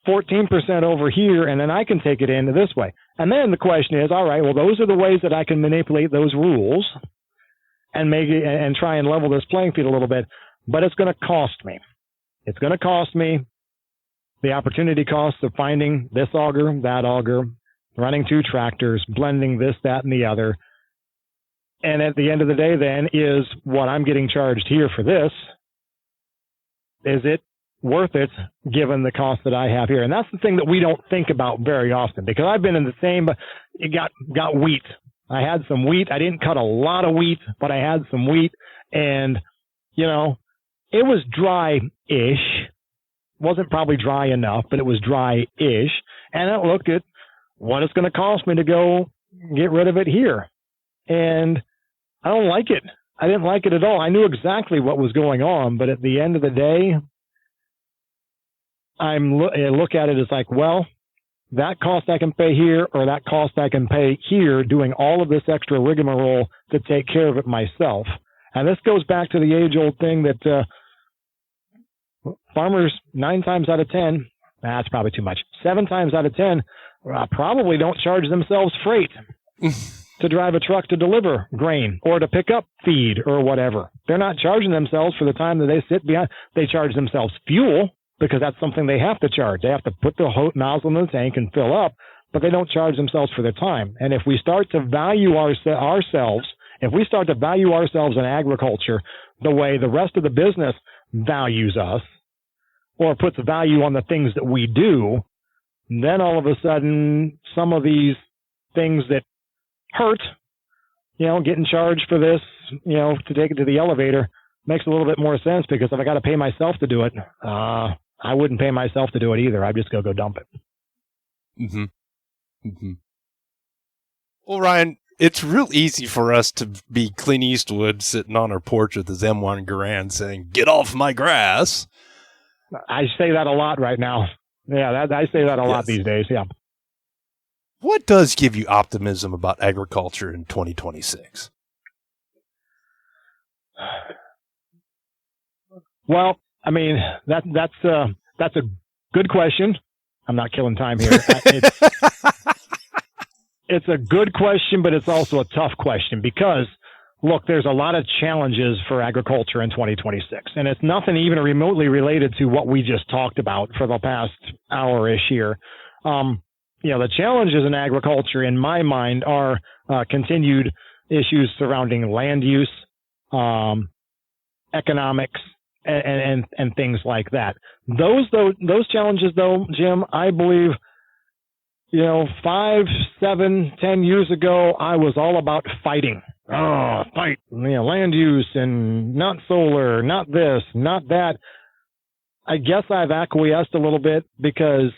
14% over here, and then I can take it into this way. And then the question is, all right, well, those are the ways that I can manipulate those rules. and make it, and try and level this playing field a little bit, but it's going to cost me. It's going to cost me the opportunity cost of finding this auger, that auger, running 2 tractors, blending this, that, and the other. And at the end of the day, then, is what I'm getting charged here for this, is it worth it given the cost that I have here? And that's the thing that we don't think about very often, because I've been in the same, but it got wheat. I had some wheat. I didn't cut a lot of wheat, but I had some wheat, and, you know, it was dry-ish. Wasn't probably dry enough, but it was dry-ish. And I looked at what it's going to cost me to go get rid of it here. And I don't like it. I didn't like it at all. I knew exactly what was going on, but at the end of the day, I look at it as like, well, that cost I can pay here, or that cost I can pay here, doing all of this extra rigmarole to take care of it myself. And this goes back to the age-old thing that farmers 9 times out of 10, that's probably too much, 7 times out of 10 probably don't charge themselves freight to drive a truck to deliver grain or to pick up feed or whatever. They're not charging themselves for the time that they sit behind. They charge themselves fuel, because that's something they have to charge. They have to put the nozzle in the tank and fill up, but they don't charge themselves for their time. And if we start to value ourselves, if we start to value ourselves in agriculture the way the rest of the business values us, or puts value on the things that we do, then all of a sudden some of these things that hurt, you know, getting charged for this, you know, to take it to the elevator, makes a little bit more sense, because if I got to pay myself to do it, I wouldn't pay myself to do it either. I'd just go dump it. Mm-hmm. Mm-hmm. Well, Ryan, it's real easy for us to be Clint Eastwood sitting on our porch with his M1 Garand saying, "Get off my grass." I say that a lot right now. Yeah, I say that a lot these days. Yeah. What does give you optimism about agriculture in 2026? Well, I mean, that's a good question. I'm not killing time here. It's a good question, but it's also a tough question, because, look, there's a lot of challenges for agriculture in 2026, and it's nothing even remotely related to what we just talked about for the past hour-ish here. You know, the challenges in agriculture, in my mind, are continued issues surrounding land use, economics, and things like that. Those challenges, though, Jim, I believe, you know, 5, 7, 10 years ago, I was all about fighting. Oh, fight, you know, land use and not solar, not this, not that. I guess I've acquiesced a little bit, because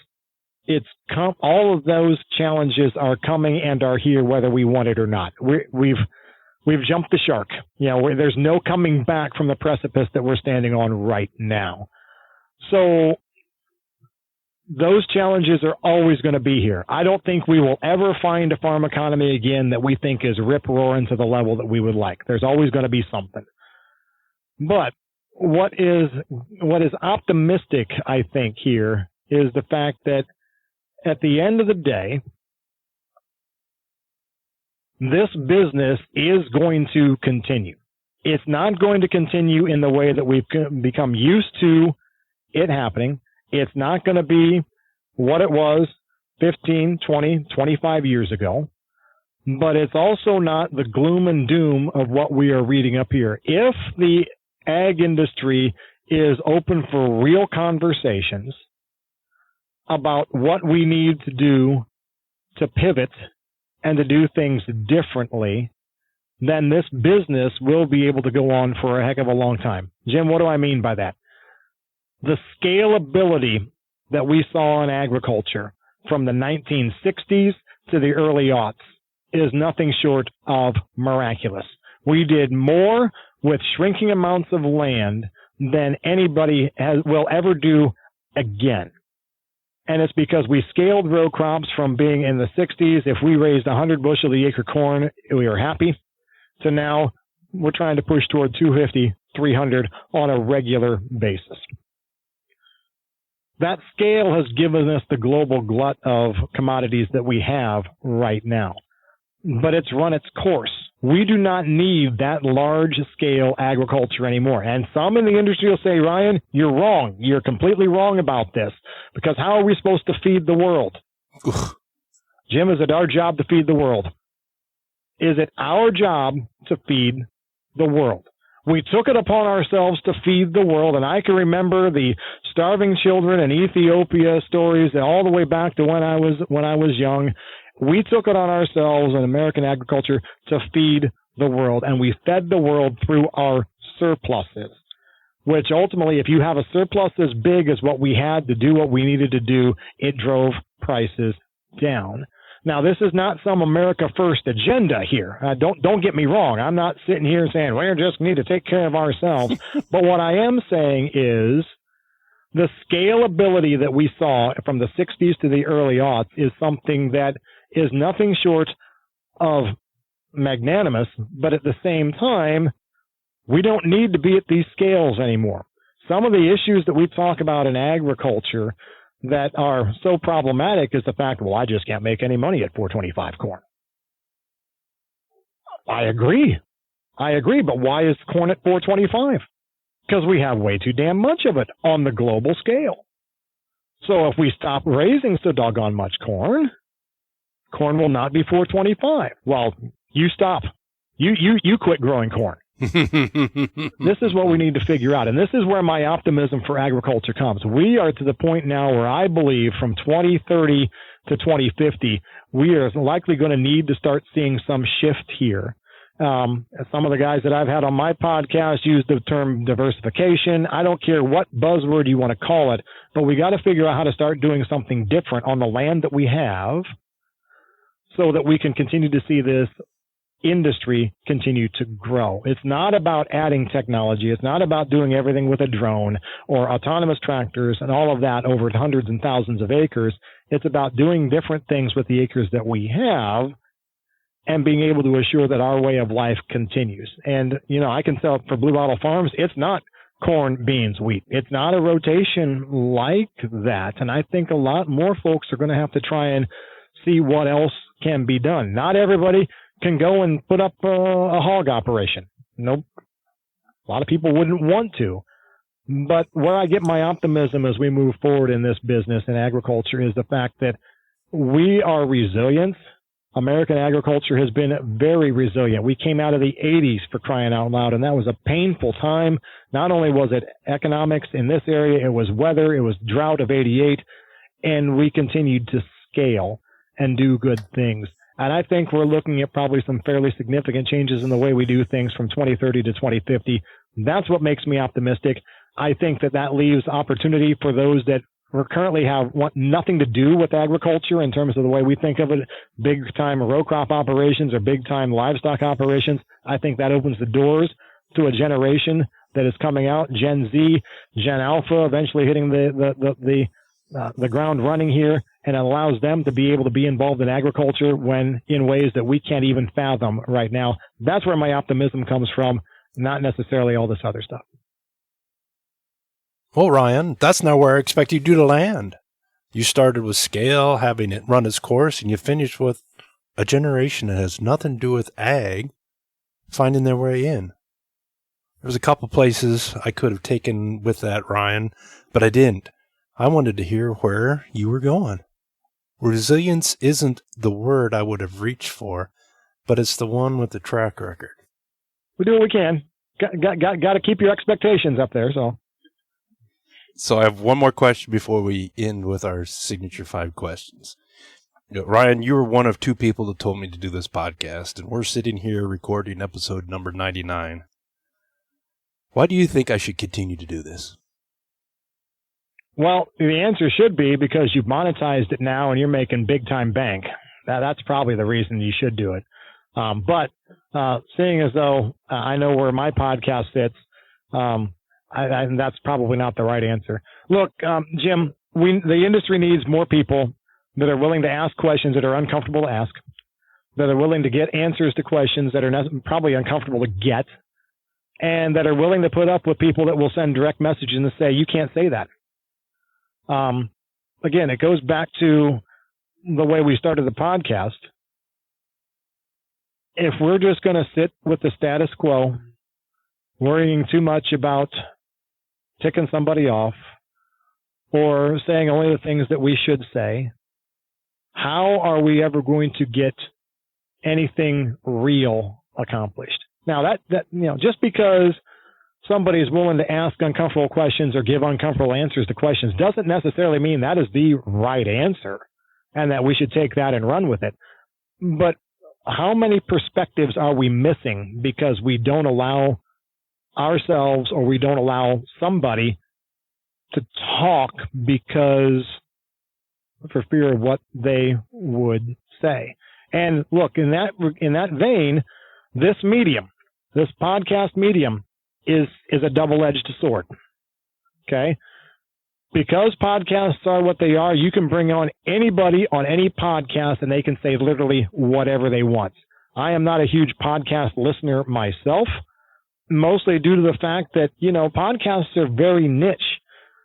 all of those challenges are coming and are here whether we want it or not. We've jumped the shark. You know, there's no coming back from the precipice that we're standing on right now. So those challenges are always going to be here. I don't think we will ever find a farm economy again that we think is rip-roaring to the level that we would like. There's always going to be something. But what is optimistic, I think, here is the fact that at the end of the day, this business is going to continue. It's not going to continue in the way that we've become used to it happening. It's not going to be what it was 15, 20, 25 years ago. But it's also not the gloom and doom of what we are reading up here. If the ag industry is open for real conversations about what we need to do to pivot and to do things differently, then this business will be able to go on for a heck of a long time. Jim, what do I mean by that? The scalability that we saw in agriculture from the 1960s to the early aughts is nothing short of miraculous. We did more with shrinking amounts of land than anybody will ever do again. And it's because we scaled row crops from being in the 60s. If we raised 100 bushel the acre corn, we were happy. So now we're trying to push toward 250, 300 on a regular basis. That scale has given us the global glut of commodities that we have right now. But it's run its course. We do not need that large-scale agriculture anymore. And some in the industry will say, Ryan, you're wrong. You're completely wrong about this, because how are we supposed to feed the world? Jim, is it our job to feed the world? Is it our job to feed the world? We took it upon ourselves to feed the world, and I can remember the starving children in Ethiopia stories all the way back to when I was young. We took it on ourselves in American agriculture to feed the world, and we fed the world through our surpluses, which ultimately, if you have a surplus as big as what we had to do what we needed to do, it drove prices down. Now, this is not some America First agenda here. Don't get me wrong. I'm not sitting here saying we just need to take care of ourselves. But what I am saying is the scalability that we saw from the 60s to the early aughts is something that is nothing short of magnanimous, but at the same time, we don't need to be at these scales anymore. Some of the issues that we talk about in agriculture that are so problematic is the fact, well, I just can't make any money at $4.25 corn. I agree, but why is corn at $4.25? Because we have way too damn much of it on the global scale. So if we stop raising so doggone much corn will not be $4.25. Well, you stop. You quit growing corn. This is what we need to figure out. And this is where my optimism for agriculture comes. We are to the point now where I believe from 2030 to 2050, we are likely going to need to start seeing some shift here. Some of the guys that I've had on my podcast use the term diversification. I don't care what buzzword you want to call it, but we got to figure out how to start doing something different on the land that we have so that we can continue to see this industry continue to grow. It's not about adding technology. It's not about doing everything with a drone or autonomous tractors and all of that over hundreds and thousands of acres. It's about doing different things with the acres that we have and being able to assure that our way of life continues. And, you know, I can tell for Blue Bottle Farms, it's not corn, beans, wheat. It's not a rotation like that. And I think a lot more folks are going to have to try and see what else can be done. Not everybody can go and put up a hog operation. Nope. A lot of people wouldn't want to. But where I get my optimism as we move forward in this business and agriculture is the fact that we are resilient. American agriculture has been very resilient. We came out of the 80s, for crying out loud, and that was a painful time. Not only was it economics in this area, it was weather, it was drought of 88, and we continued to scale and do good things. And I think we're looking at probably some fairly significant changes in the way we do things from 2030 to 2050. That's what makes me optimistic. I think that leaves opportunity for those that currently want nothing to do with agriculture in terms of the way we think of it, big-time row crop operations or big-time livestock operations. I think that opens the doors to a generation that is coming out, Gen Z, Gen Alpha, eventually hitting the ground running here, and it allows them to be able to be involved in agriculture in ways that we can't even fathom right now. That's where my optimism comes from, not necessarily all this other stuff. Well, Ryan, that's not where I expect you to land. You started with scale, having it run its course, and you finished with a generation that has nothing to do with ag finding their way in. There was a couple places I could have taken with that, Ryan, but I didn't. I wanted to hear where you were going. Resilience isn't the word I would have reached for, but it's the one with the track record. We do what we can. Got to keep your expectations up there, so. So I have one more question before we end with our signature 5 questions. Ryan, you were one of 2 people that told me to do this podcast, and we're sitting here recording episode number 99. Why do you think I should continue to do this? Well, the answer should be because you've monetized it now and you're making big-time bank. That's probably the reason you should do it. But seeing as though I know where my podcast sits, that's probably not the right answer. Look, Jim, the industry needs more people that are willing to ask questions that are uncomfortable to ask, that are willing to get answers to questions that are probably uncomfortable to get, and that are willing to put up with people that will send direct messages and say, you can't say that. Again, it goes back to the way we started the podcast. if we're just going to sit with the status quo, worrying too much about ticking somebody off or saying only the things that we should say, how are we ever going to get anything real accomplished? Now that just because somebody is willing to ask uncomfortable questions or give uncomfortable answers to questions doesn't necessarily mean that is the right answer and that we should take that and run with it. But how many perspectives are we missing because we don't allow ourselves or we don't allow somebody to talk because for fear of what they would say? And look, in that vein, this podcast medium is a double-edged sword. Okay? Because podcasts are what they are, you can bring on anybody on any podcast and they can say literally whatever they want. I am not a huge podcast listener myself, mostly due to the fact that, podcasts are very niche.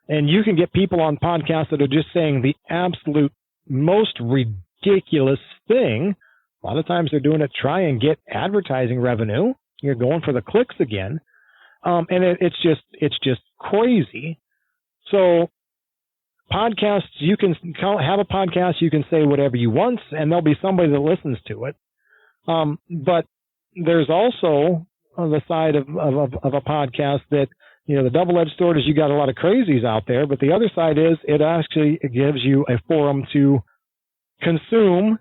And you can get people on podcasts that are just saying the absolute most ridiculous thing. A lot of times they're doing it to try and get advertising revenue. You're going for the clicks again. And it's just crazy. So podcasts, you can have a podcast, you can say whatever you want, and there'll be somebody that listens to it. But there's also on the side of a podcast that, the double-edged sword is you got a lot of crazies out there, but the other side is it gives you a forum to consume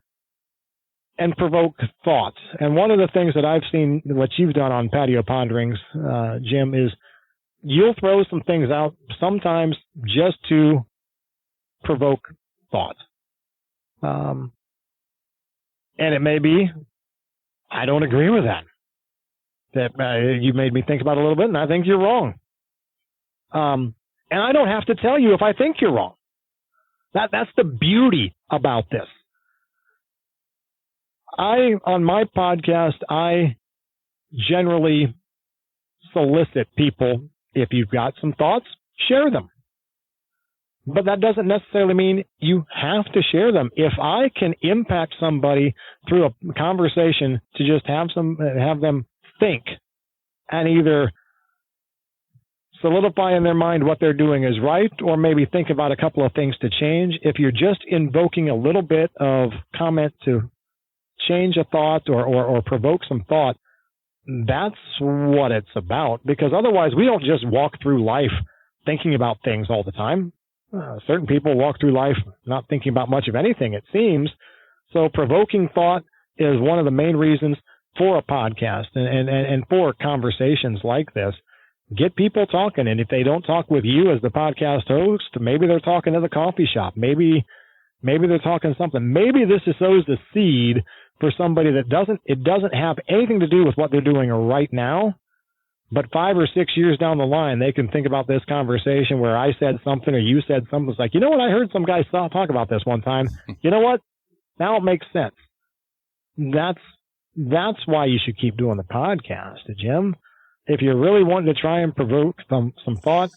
and provoke thoughts. And one of the things that I've seen, what you've done on Patio Ponderings, Jim, is you'll throw some things out sometimes just to provoke thought. And it may be, I don't agree with that. That you made me think about it a little bit, and I think you're wrong. And I don't have to tell you if I think you're wrong. That's the beauty about this. On my podcast, I generally solicit people, if you've got some thoughts, share them. But that doesn't necessarily mean you have to share them. If I can impact somebody through a conversation to just have them think and either solidify in their mind what they're doing is right, or maybe think about a couple of things to change. If you're just invoking a little bit of comment to change a thought or provoke some thought, that's what it's about. Because otherwise, we don't just walk through life thinking about things all the time. Certain people walk through life not thinking about much of anything, it seems. So provoking thought is one of the main reasons for a podcast and for conversations like this. Get people talking, and if they don't talk with you as the podcast host, maybe they're talking to the coffee shop. Maybe they're talking something. Maybe this sows the seed for somebody that doesn't have anything to do with what they're doing right now, but 5 or 6 years down the line, they can think about this conversation where I said something or you said something. It's like, you know what? I heard some guy talk about this one time. You know what? Now it makes sense. That's why you should keep doing the podcast, Jim. If you're really wanting to try and provoke some thought,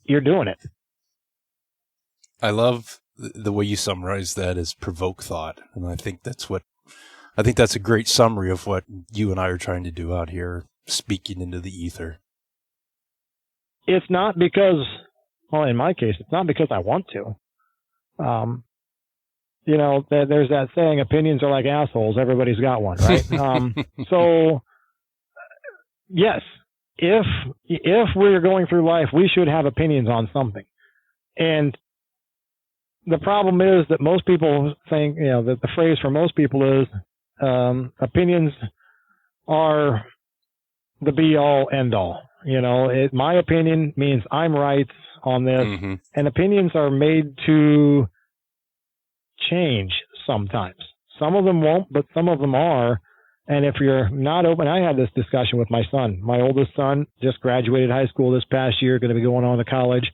you're doing it. I love the way you summarize that as provoke thought. And I think that's a great summary of what you and I are trying to do out here, speaking into the ether. It's not because, well, in my case, it's not because I want to. There's that saying, opinions are like assholes. Everybody's got one, right? So yes, if we're going through life, we should have opinions on something. And the problem is that most people think, that the phrase for most people is, opinions are the be all end all. My opinion means I'm right on this, mm-hmm. And opinions are made to change sometimes. Some of them won't, but some of them are. And if you're not open, I had this discussion with my son. My oldest son just graduated high school this past year, going to be going on to college.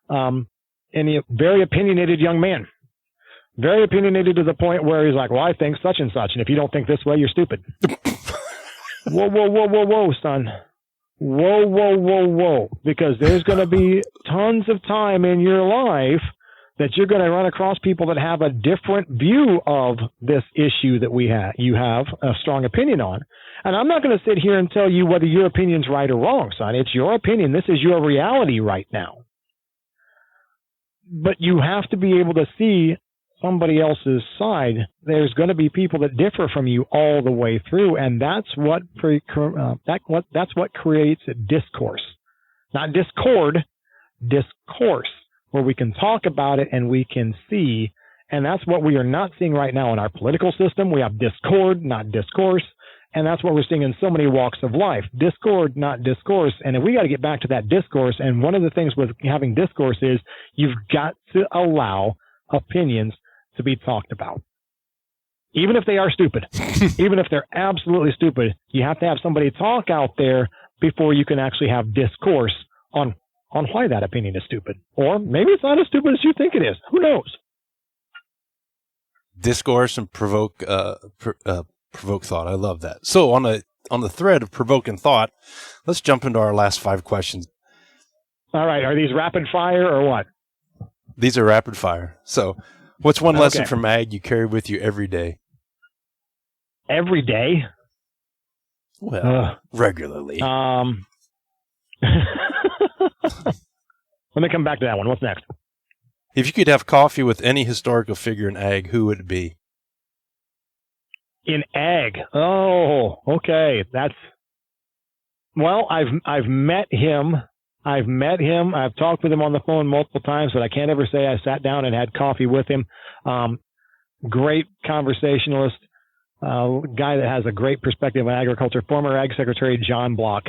And he, very opinionated young man. Very opinionated to the point where he's like, well, I think such and such. And if you don't think this way, you're stupid. Whoa, son. Whoa. Because there's going to be tons of time in your life that you're going to run across people that have a different view of this issue that you have a strong opinion on. And I'm not going to sit here and tell you whether your opinion's right or wrong, son. It's your opinion. This is your reality right now. But you have to be able to see somebody else's side. There's going to be people that differ from you all the way through, and that's what creates a discourse, not discord, discourse, where we can talk about it and we can see. And that's what we are not seeing right now in our political system. We have discord, not discourse. And that's what we're seeing in so many walks of life. Discord, not discourse. And we got to get back to that discourse. And one of the things with having discourse is you've got to allow opinions to be talked about. Even if they are stupid, even if they're absolutely stupid, you have to have somebody talk out there before you can actually have discourse on why that opinion is stupid. Or maybe it's not as stupid as you think it is. Who knows? Discourse and provoke thought. I love that. So on the thread of provoking thought, let's jump into our last 5 questions. All right. Are these rapid fire or what? These are rapid fire. So what's one lesson from ag you carry with you every day? Every day? Well, regularly. Let me come back to that one. What's next? If you could have coffee with any historical figure in ag, who would it be? In ag? Oh, okay. Well, I've met him. I've talked with him on the phone multiple times, but I can't ever say I sat down and had coffee with him. Great conversationalist, guy that has a great perspective on agriculture. Former Ag Secretary John Block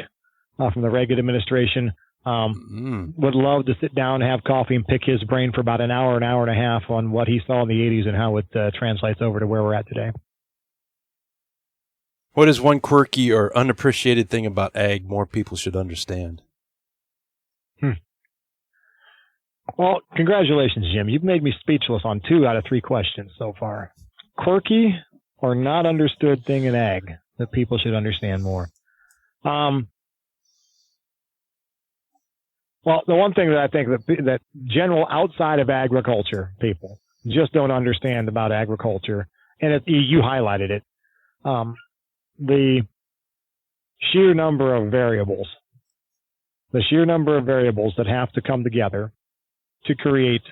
from the Reagan administration. Would love to sit down and have coffee and pick his brain for about an hour and a half on what he saw in the 80s and how it translates over to where we're at today. What is one quirky or unappreciated thing about ag more people should understand? Well, congratulations, Jim. You've made me speechless on 2 out of 3 questions so far. Quirky or not understood thing in ag that people should understand more. Well, the one thing that I think that general outside of agriculture people just don't understand about agriculture, and you highlighted it, the sheer number of variables that have to come together to create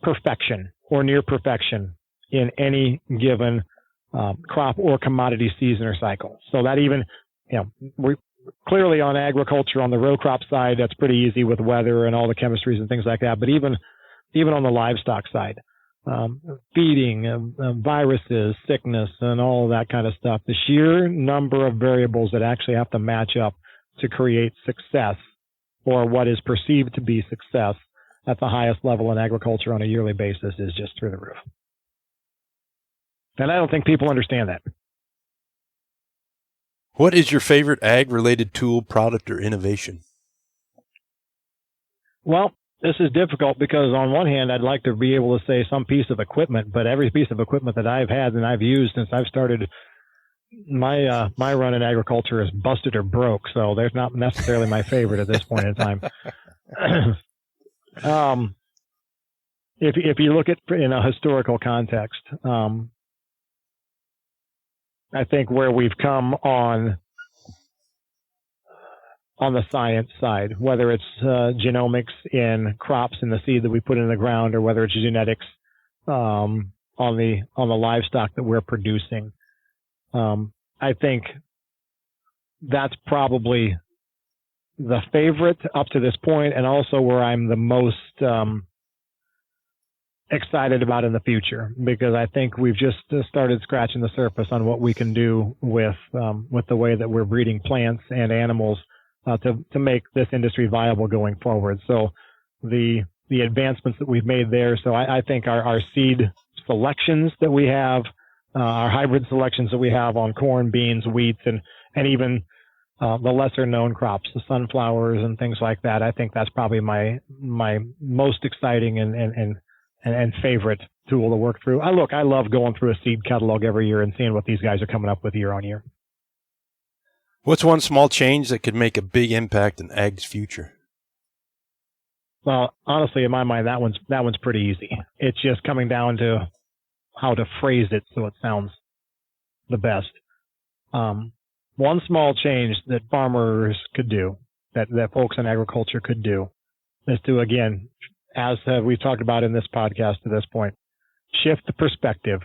perfection or near perfection in any given crop or commodity season or cycle. So that even, we clearly on agriculture, on the row crop side, that's pretty easy with weather and all the chemistries and things like that. But even on the livestock side, feeding, viruses, sickness, and all of that kind of stuff, the sheer number of variables that actually have to match up to create success or what is perceived to be success at the highest level in agriculture on a yearly basis is just through the roof. And I don't think people understand that. What is your favorite ag-related tool, product, or innovation? Well, this is difficult because on one hand, I'd like to be able to say some piece of equipment, but every piece of equipment that I've had and I've used since I've started my run in agriculture is busted or broke, so there's not necessarily my favorite at this point in time. If you look at in a historical context, I think where we've come on the science side, whether it's genomics in crops and the seed that we put in the ground, or whether it's genetics on the livestock that we're producing, I think that's probably the favorite up to this point, and also where I'm the most excited about in the future, because I think we've just started scratching the surface on what we can do with the way that we're breeding plants and animals to make this industry viable going forward. So the advancements that we've made there. So I think our seed selections that we have, our hybrid selections that we have on corn, beans, wheat, and even the lesser known crops, the sunflowers and things like that. I think that's probably my most exciting and favorite tool to work through. I love going through a seed catalog every year and seeing what these guys are coming up with year on year. What's one small change that could make a big impact in ag's future? Well, honestly, in my mind, that one's pretty easy. It's just coming down to how to phrase it so it sounds the best. One small change that farmers could do, that folks in agriculture could do, is to, again, as we've talked about in this podcast to this point, shift the perspective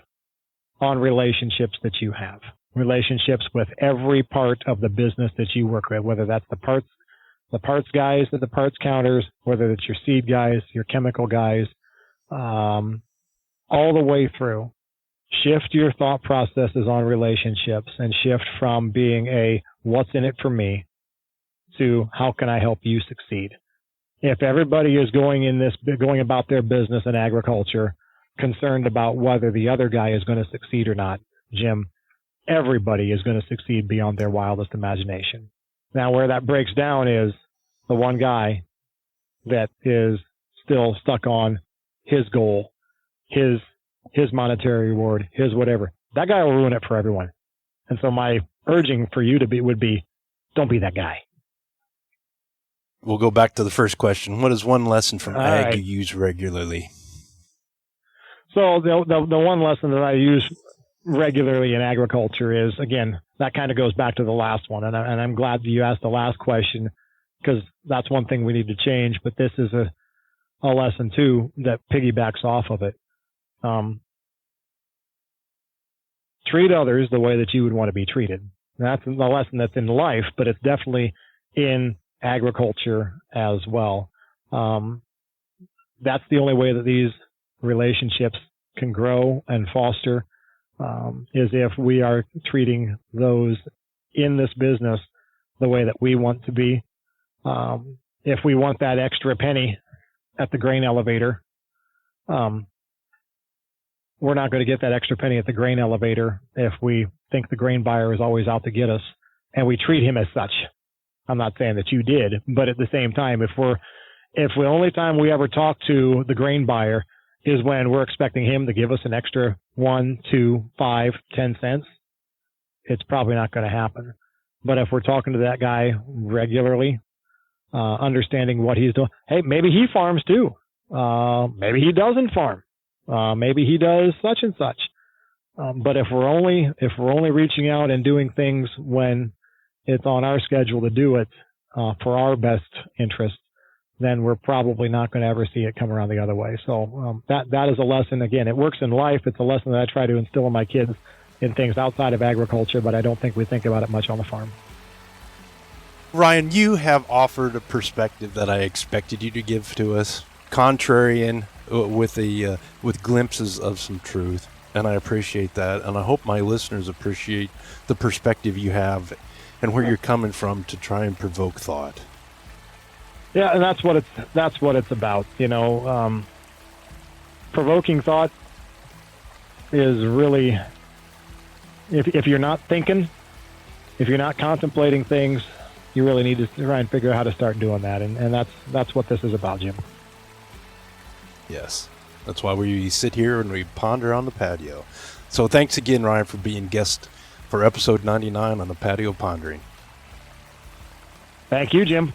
on relationships that you have. Relationships with every part of the business that you work with, whether that's the parts guys at the parts counters, whether it's your seed guys, your chemical guys, all the way through. Shift your thought processes on relationships and shift from being a what's in it for me to how can I help you succeed. If everybody is going about their business in agriculture concerned about whether the other guy is going to succeed or not, Jim, everybody is going to succeed beyond their wildest imagination. Now, where that breaks down is the one guy that is still stuck on his goal, his monetary reward, his whatever. That guy will ruin it for everyone. And so my urging for you would be, don't be that guy. We'll go back to the first question. What is one lesson from ag right. you use regularly? So the one lesson that I use regularly in agriculture is, again, that kind of goes back to the last one. And I'm glad that you asked the last question, because that's one thing we need to change. But this is a lesson, too, that piggybacks off of it. Treat others the way that you would want to be treated. That's the lesson that's in life, but it's definitely in agriculture as well. That's the only way that these relationships can grow and foster, is if we are treating those in this business the way that we want to be. If we want that extra penny at the grain elevator, we're not going to get that extra penny at the grain elevator if we think the grain buyer is always out to get us and we treat him as such. I'm not saying that you did, but at the same time, if the only time we ever talk to the grain buyer is when we're expecting him to give us an extra 1, 2, 5, 10 cents, it's probably not going to happen. But if we're talking to that guy regularly, understanding what he's doing, hey, maybe he farms too. Maybe he doesn't farm. Maybe he does such and such. But if we're only reaching out and doing things when it's on our schedule to do it for our best interest, then we're probably not going to ever see it come around the other way. So that is a lesson. Again, it works in life. It's a lesson that I try to instill in my kids in things outside of agriculture, but I don't think we think about it much on the farm. Ryan, you have offered a perspective that I expected you to give to us, contrarian, with glimpses of some truth, and I appreciate that, and I hope my listeners appreciate the perspective you have and where you're coming from to try and provoke thought. Yeah, and that's what it's about. Provoking thought is really, if you're not thinking, if you're not contemplating things, you really need to try and figure out how to start doing that, and that's what this is about, Jim. Yes, that's why we sit here and we ponder on the patio. So thanks again, Ryan, for being guest for episode 99 on the Patio Pondering. Thank you, Jim.